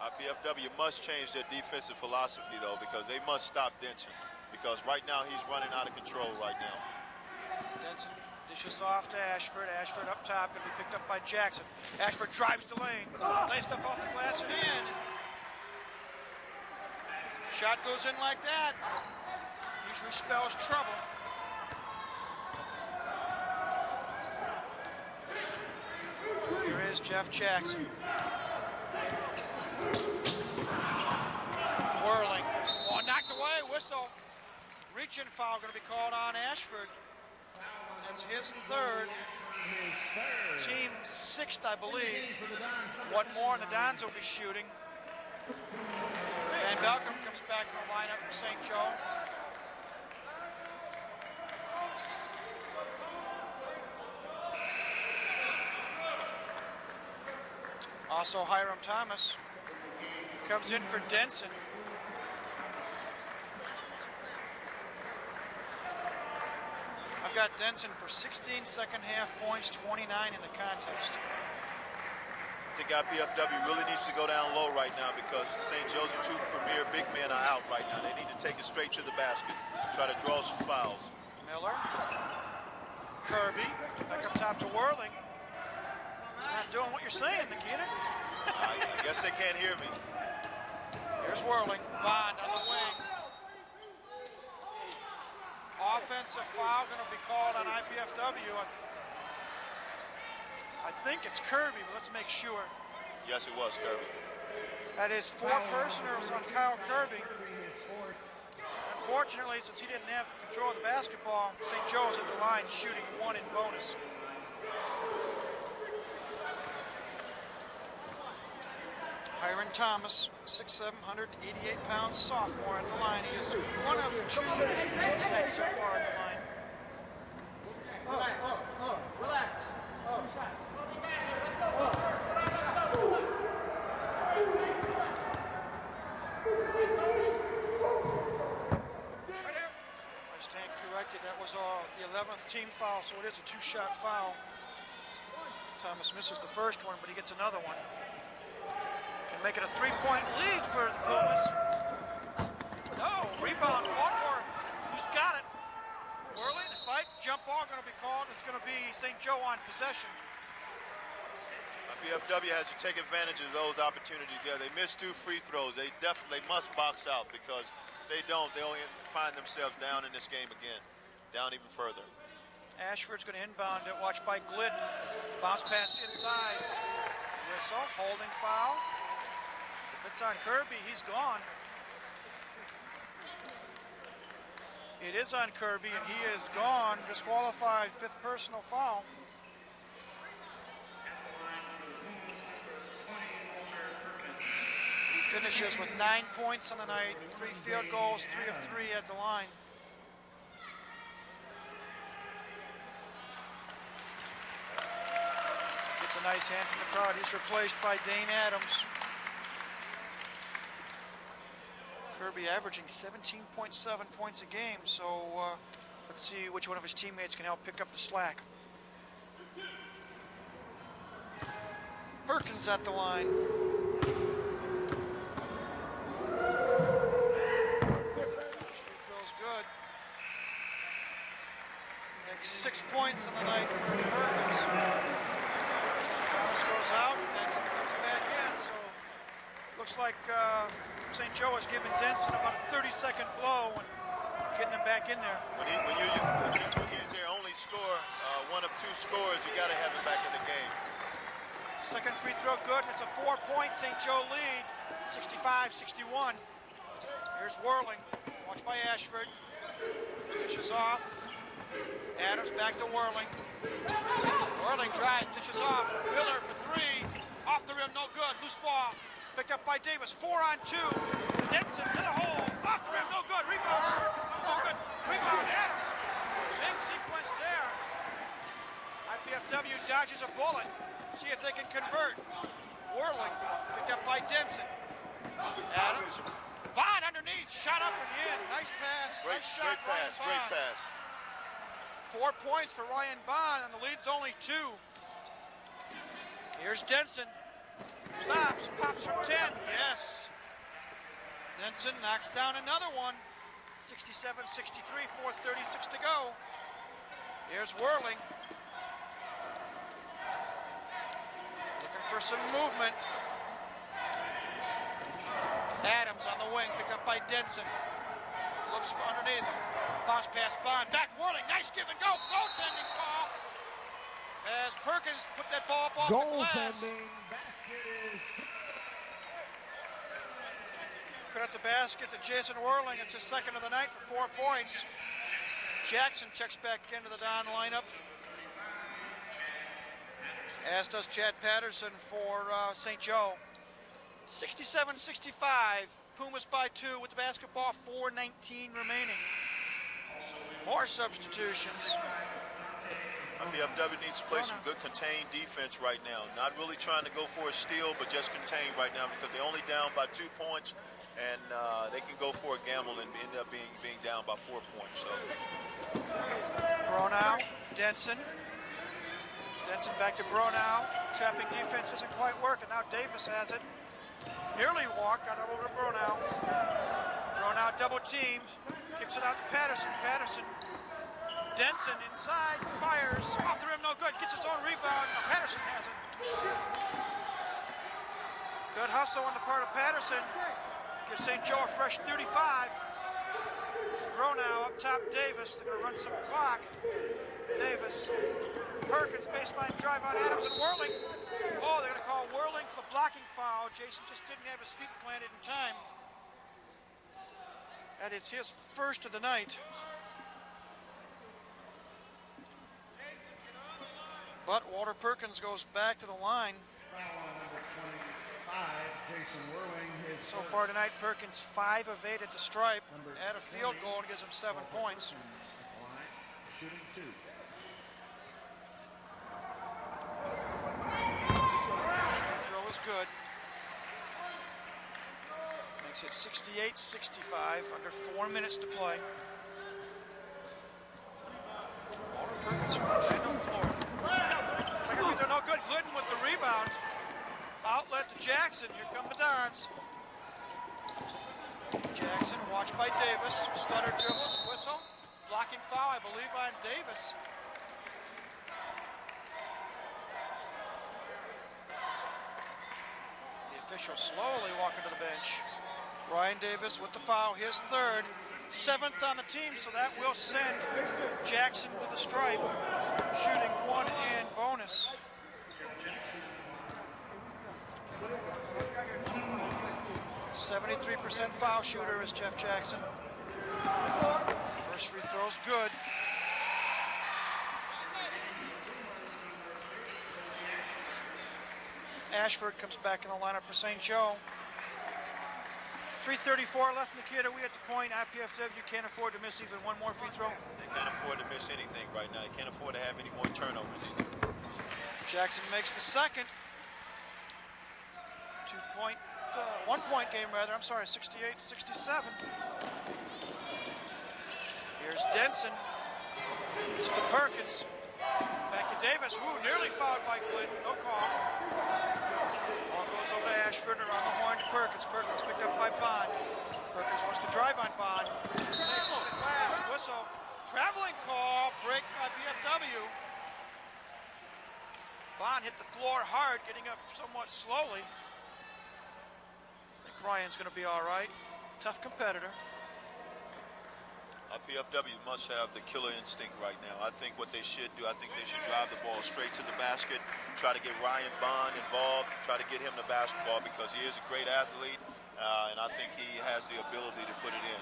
IPFW must change their defensive philosophy, though, because they must stop Denson. Because right now, he's running out of control right now. Denson dishes off to Ashford. Ashford up top, going to be picked up by Jackson. Ashford drives the lane. Laced up off the glass and in. Shot goes in like that. Usually spells trouble. Here is Jeff Jackson. Whirling. Oh, knocked away, whistle. Reach-in foul going to be called on Ashford. That's his 3rd. Team 6th, I believe. One more and the Dons will be shooting. Van Belkom comes back in the lineup for St. Joe. Also Hiram Thomas comes in for Denson. I've got Denson for 16 second half points, 29 in the contest. I think IPFW really needs to go down low right now because St. Joe's 2 premier big men are out right now. They need to take it straight to the basket, try to draw some fouls. Miller, Kirby, back up top to Whirling. Not doing what you're saying, Nikita. I guess they can't hear me. Here's Whirling, Bond on the wing. Offensive foul going to be called on IPFW. I think it's Kirby, but let's make sure. Yes, it was Kirby. That is 4 personals on Kyle Kirby. Unfortunately, since he didn't have control of the basketball, St. Joe's at the line shooting 1 in bonus. Hiram Thomas, 6'7", 188-pound sophomore at the line. He is one of 2 so far at the line. Relax. 2 shots. Let's go. I stand corrected. That was the 11th team foul, so it is a 2-shot foul. Thomas misses the first one, but he gets another one. Can make it a 3-point lead for the Pumas. No, rebound, fought for. He's got it. Whirling, fight, jump ball going to be called. It's going to be St. Joe on possession. IPFW has to take advantage of those opportunities there. They missed 2 free throws. They definitely must box out because if they don't, they'll find themselves down in this game again, down even further. Ashford's going to inbound it, watched by Glidden. Bounce pass inside. Whistle, holding foul. If it's on Kirby, he's gone. It is on Kirby, and he is gone. Disqualified, 5th personal foul. finishes with 9 points on the night, 3 field goals, 3 of 3 at the line. Gets a nice hand from the crowd. He's replaced by Dane Adams. Kirby averaging 17.7 points a game, so let's see which one of his teammates can help pick up the slack. Perkins at the line. Free throw's good. Makes 6 points on the night for Perkins. Thomas goes out, and Denson comes back in, so looks like St. Joe is giving Denson about a 30-second blow and getting him back in there. When he's their only scorer, one of 2 scores, you got to have him back in the game. Second free throw good, and it's a 4-point St. Joe lead, 65-61. Here's Whirling, watched by Ashford. Dishes off. Adams back to Whirling. Whirling drives, dishes off. Miller for 3. Off the rim, no good. Loose ball. Picked up by Davis. 4-on-2. Denson to the hole. Off the rim, no good. Rebound. No good. Rebound. Adams. Big sequence there. IPFW dodges a bullet. See if they can convert. Whirling. Picked up by Denson. Adams. Bond underneath. Shot up and in. Nice pass. Great pass. 4 points for Ryan Bond, and the lead's only 2. Here's Denson. Stops. Pops from 10. Yes. Denson knocks down another one. 67-63. 4:36 to go. Here's Whirling. Looking for some movement. Adams on the wing, picked up by Denson. Looks for underneath. Bounce pass Bond. Back Whirling. Nice give and go. Goaltending call. As Perkins put that ball up off the glass. Goaltending. Basket is... Put up the basket to Jason Whirling. It's his second of the night for 4 points. Jackson checks back into the Don lineup. As does Chad Patterson for St. Joe. 67-65. Pumas by 2 with the basketball. 4:19 remaining. More substitutions. IPFW needs to play some good contained defense right now. Not really trying to go for a steal, but just contained right now because they're only down by 2 points, and they can go for a gamble and end up being down by 4 points. So. Bronow, Denson. Denson back to Bronow. Trapping defense doesn't quite work, and now Davis has it. Nearly walked, got over to Bronow. Bronow double teamed. Kicks it out to Patterson. Patterson. Denson inside, fires, off the rim, no good, gets his own rebound. No, Patterson has it. Good hustle on the part of Patterson. Gives St. Joe a fresh 35. Bronow up top, Davis. They're going to run some clock. Davis. Perkins, baseline drive on Adams and Whirling. Oh, they're going to call Whirling for the blocking foul. Jason just didn't have his feet planted in time. That is his first of the night. But Walter Perkins goes back to the line. Foul on number 25, Jason Whirling. So far tonight, Perkins 5 of 8 at the stripe. Add a field goal and gives him 7 points. Shooting 2. First free throw is good. Makes it 68-65, under 4 minutes to play. Walter Perkins from Orlando, Florida. Second free throw, no good. Glidden with the rebound. Outlet to Jackson. Here come the Dons. Jackson, watched by Davis. Stutter dribbles, whistle. Blocking foul, I believe, on Davis. The official slowly walking to the bench. Ryan Davis with the foul, his third. 7th on the team, so that will send Jackson to the stripe. Shooting 1 and bonus. 73% foul shooter is Jeff Jackson. First free throw's good. Ashford comes back in the lineup for St. Joe. 3:34 left, Nikita. We at the point. IPFW can't afford to miss even one more free throw. They can't afford to miss anything right now. They can't afford to have any more turnovers either. Jackson makes the second. 1-point game rather. I'm sorry, 68-67. Here's Denson. It's to Perkins. Back to Davis. Woo, nearly fouled by Glidden. No call. Ball goes over to Ashford around the horn to Perkins. Perkins picked up by Bond. Perkins wants to drive on Bond. Saves it at last. Whistle. Traveling call. Break by BFW. Bond hit the floor hard, getting up somewhat slowly. I think Ryan's going to be all right. Tough competitor. PFW must have the killer instinct right now. I think what they should do, I think they should drive the ball straight to the basket, try to get Ryan Bond involved, try to get him the basketball because he is a great athlete, and I think he has the ability to put it in.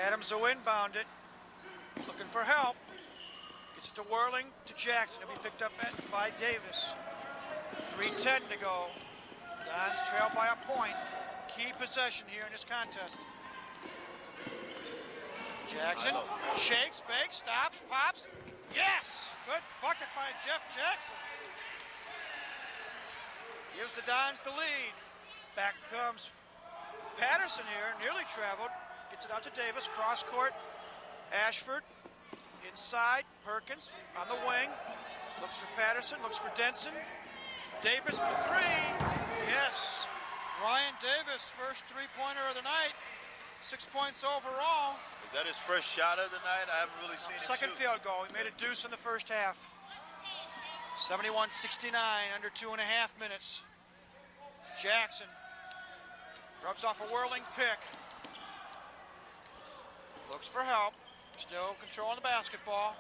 Adams will inbound it, looking for help. Gets it to Whirling, to Jackson. He'll be picked up by Davis. 3:10 to go. Dons trail by a point. Key possession here in this contest. Jackson shakes, bakes, stops, pops. Yes! Good bucket by Jeff Jackson. Gives the Dons the lead. Back comes Patterson here, nearly traveled. Gets it out to Davis, cross court. Ashford, inside, Perkins on the wing. Looks for Patterson, looks for Denson. Davis for three. Yes. Ryan Davis, first three-pointer of the night. 6 points overall. Is that his first shot of the night? I haven't really seen it. Second field goal. He made a deuce in the first half. 71-69, under 2.5 minutes. Jackson rubs off a Whirling pick. Looks for help. Still controlling the basketball.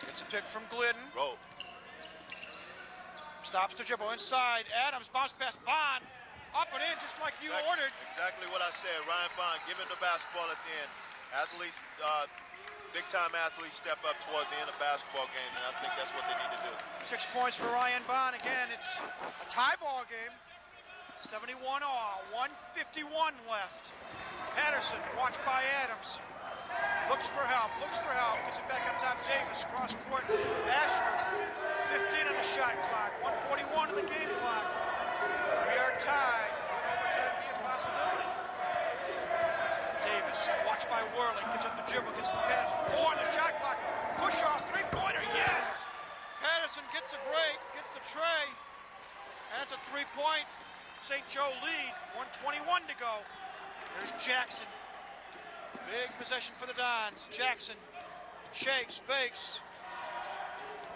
Gets a pick from Glidden. Roll. Stops the dribble inside. Adams bounce pass Bond. Up and in, just like you ordered. Exactly what I said. Ryan Bond, give him the basketball at the end. Athletes, big-time athletes step up toward the end of basketball game, and I think that's what they need to do. 6 points for Ryan Bond. Again, it's a tie ball game. 71 all, 1:51 left. Patterson, watched by Adams. Looks for help, Gets it back up top, Davis. Cross court, Ashford. 15 on the shot clock, 1:41 on the game clock. We are tied. Overtime be a possibility. Davis, watched by Whirling, gets up the dribble, gets the Patterson. 4 on the shot clock. Push off, three-pointer, yes! Patterson gets the break, gets the tray. And it's a 3-point St. Joe lead. 1:21 to go. There's Jackson. Big possession for the Dons. Jackson shakes, bakes.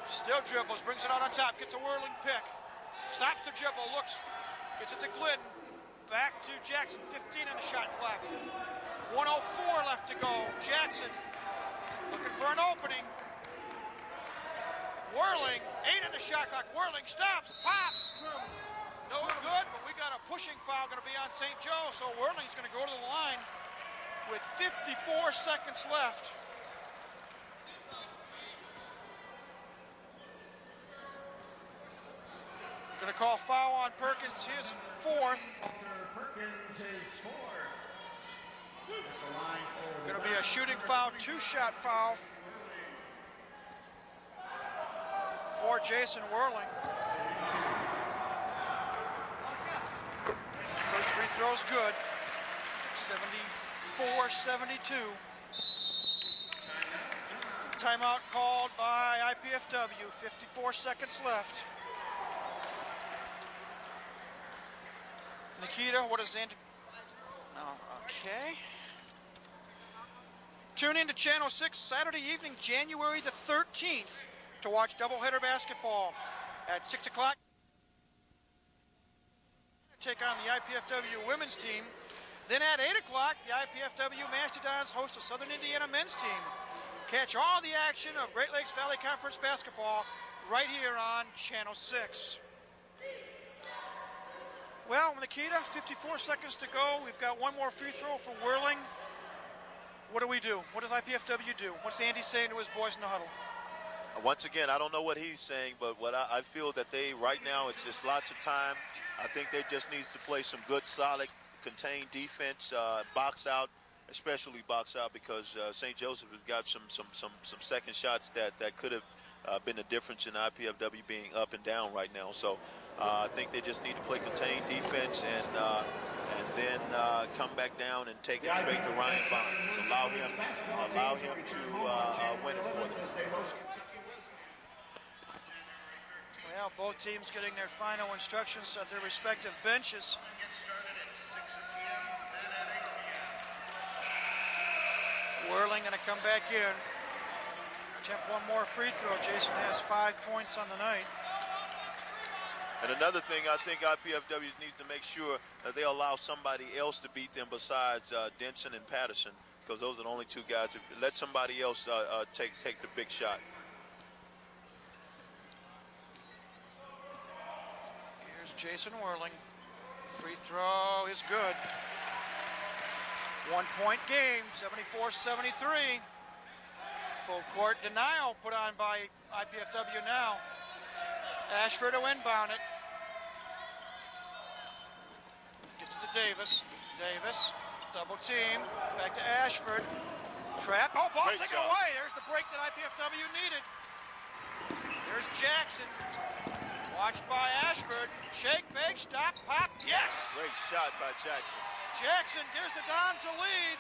Still dribbles, brings it out on top, gets a Whirling pick. Stops the dribble, looks, gets it to Glidden. Back to Jackson, 15 on the shot clock. 1:04 left to go. Jackson looking for an opening. Whirling, 8 on the shot clock. Whirling stops, pops. No good, but we got a pushing foul going to be on St. Joe, so Whirling's going to go to the line with 54 seconds left. Going to call foul on Perkins, his fourth. Perkins, his fourth. Going to be a shooting foul, 2-shot foul for Jason Whirling. First free throw's good. 74-72. Timeout called by IPFW. 54 seconds left. Nikita, what is Andy? Oh, okay. Tune in to Channel 6 Saturday evening, January the 13th, to watch doubleheader basketball at 6 o'clock. Take on the IPFW women's team. Then at 8 o'clock, the IPFW Mastodons host the Southern Indiana men's team. Catch all the action of Great Lakes Valley Conference basketball right here on Channel 6. Well, Nikita, 54 seconds to go. We've got one more free throw for Whirling. What do we do? What does IPFW do? What's Andy saying to his boys in the huddle? Once again, I don't know what he's saying, but what I feel that right now, it's just lots of time. I think they just needs to play some good, solid, contained defense, box out, especially box out, because St. Joseph has got some second shots that could have been the difference in IPFW being up and down right now. So I think they just need to play contained defense and then come back down and take it straight to Ryan Bond. Allow him to win it for them. Well, both teams getting their final instructions at their respective benches. Whirling going to come back in. Attempt one more free throw. Jason has 5 points on the night. And another thing, I think IPFW needs to make sure that they allow somebody else to beat them besides Denson and Patterson, because those are the only two guys. Let somebody else take the big shot. Here's Jason Whirling. Free throw is good. 1 point game, 74-73. Full court denial put on by IPFW now. Ashford to inbound it. Gets it to Davis. Davis, double team. Back to Ashford. Trap. Oh, ball taken away. There's the break that IPFW needed. There's Jackson. Watched by Ashford. Shake, bake, stop, pop. Yes! Great shot by Jackson. Jackson, there's the Dons to lead.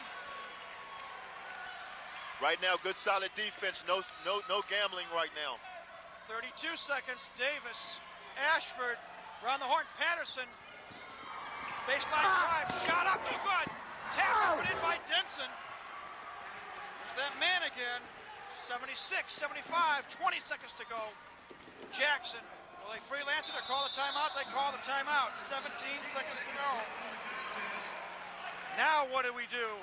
Right now, good solid defense. No gambling right now. 32 seconds. Davis, Ashford, around the horn. Patterson, baseline drive, shot up, no good. Tap put in by Denson. There's that man again. 76, 75, 20 seconds to go. Jackson, will they freelance it or call the timeout? They call the timeout. 17 seconds to go. Now what do we do?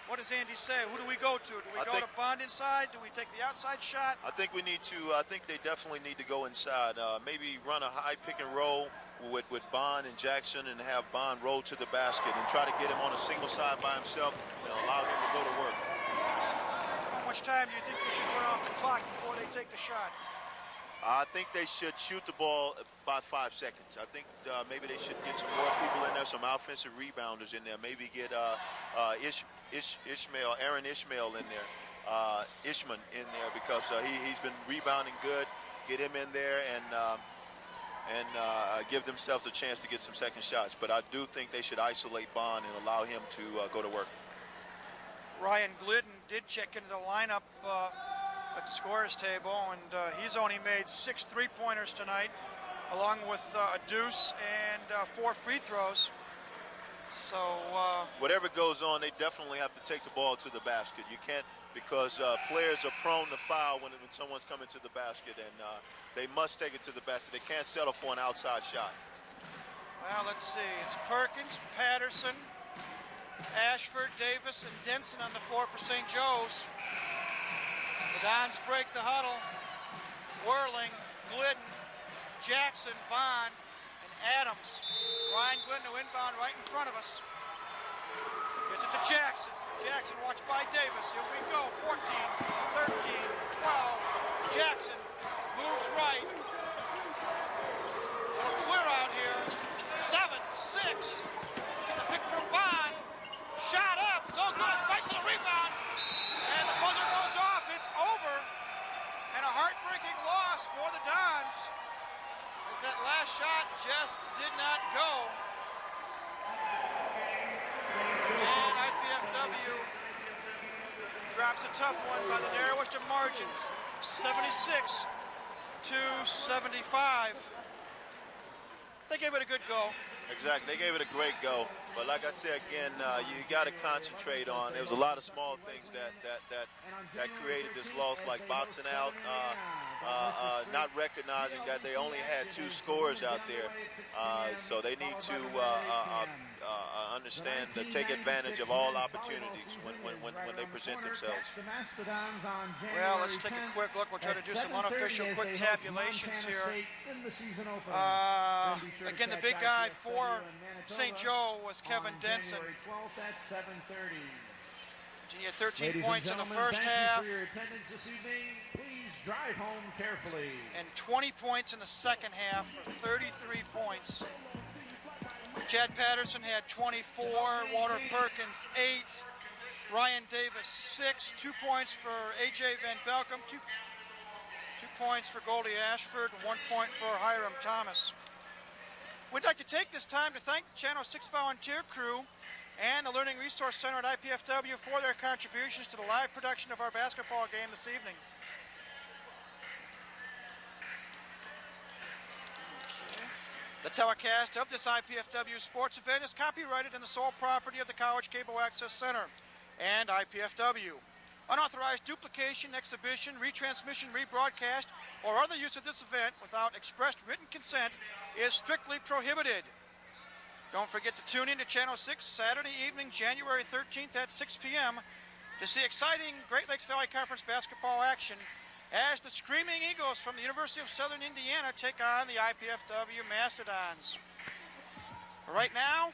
What does Andy say? Who do we go to? Do we go to Bond inside? Do we take the outside shot? I think we need to. I think they definitely need to go inside. Maybe run a high pick and roll with Bond and Jackson, and have Bond roll to the basket and try to get him on a single side by himself and allow him to go to work. How much time do you think they should run off the clock before they take the shot? I think they should shoot the ball by 5 seconds. I think maybe they should get some more people in there, some offensive rebounders in there. Maybe get Aaron Ishmael in there, Ishman in there, because he's been rebounding good. Get him in there and give themselves a chance to get some second shots. But I do think they should isolate Bond and allow him to go to work. Ryan Glidden did check into the lineup at the scorer's table, and he's only made 6 3-pointers tonight, along with a deuce and 4 free throws. So whatever goes on, they definitely have to take the ball to the basket. You can't, because players are prone to foul when someone's coming to the basket, and they must take it to the basket. They can't settle for an outside shot. Well, let's see. It's Perkins, Patterson, Ashford, Davis, and Denson on the floor for St. Joe's. The Dons break the huddle. Whirling, Glidden, Jackson, Bond, and Adams. Ryan Glidden to inbound right in front of us. Gives it to Jackson. Jackson watched by Davis. Here we go. 14, 13, 12. Jackson moves right. Little clear out here. 7, 6. Gets a pick from Bond. Shot up. No good. Fight for the rebound. And the buzzer goes off. It's over. And a heartbreaking loss for the Dons, as that last shot just did not go. And IPFW drops a tough one by the narrowest of margins, 76-75. They gave it a good go. Exactly, they gave it a great go. But like I said again, you got to concentrate on. There was a lot of small things that created this loss, like boxing out, not recognizing that they only had 2 scorers out there. So they need to understand to take advantage of all opportunities when they present themselves. Well, let's take a quick look. We'll try to do some unofficial quick tabulations here. Again, the big guy for St. Joe was Kevin Denson. He had 13 points in the first half. drive home carefully. And 20 points in the second half for 33 points. Chad Patterson had 24, Walter Perkins 8, Ryan Davis 6, 2 points for A.J. Van Belkom, 2 points for Goldie Ashford, and 1 point for Hiram Thomas. We'd like to take this time to thank the Channel 6 volunteer crew and the Learning Resource Center at IPFW for their contributions to the live production of our basketball game this evening. The telecast of this IPFW sports event is copyrighted and the sole property of the College Cable Access Center and IPFW. Unauthorized duplication, exhibition, retransmission, rebroadcast, or other use of this event without expressed written consent is strictly prohibited. Don't forget to tune in to Channel 6 Saturday evening, January 13th at 6 p.m. to see exciting Great Lakes Valley Conference basketball action as the Screaming Eagles from the University of Southern Indiana take on the IPFW Mastodons. Right now,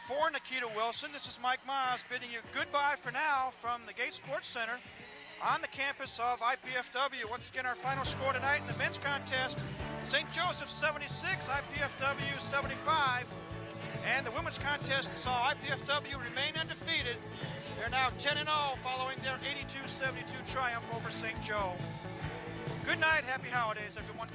for Nikita Wilson, this is Mike Maas bidding you goodbye for now from the Gate Sports Center on the campus of IPFW. Once again, our final score tonight in the men's contest, St. Joseph 76, IPFW 75. And the women's contest saw IPFW remain undefeated. They're now 10-0 following their 82-72 triumph over St. Joe. Good night, happy holidays, everyone.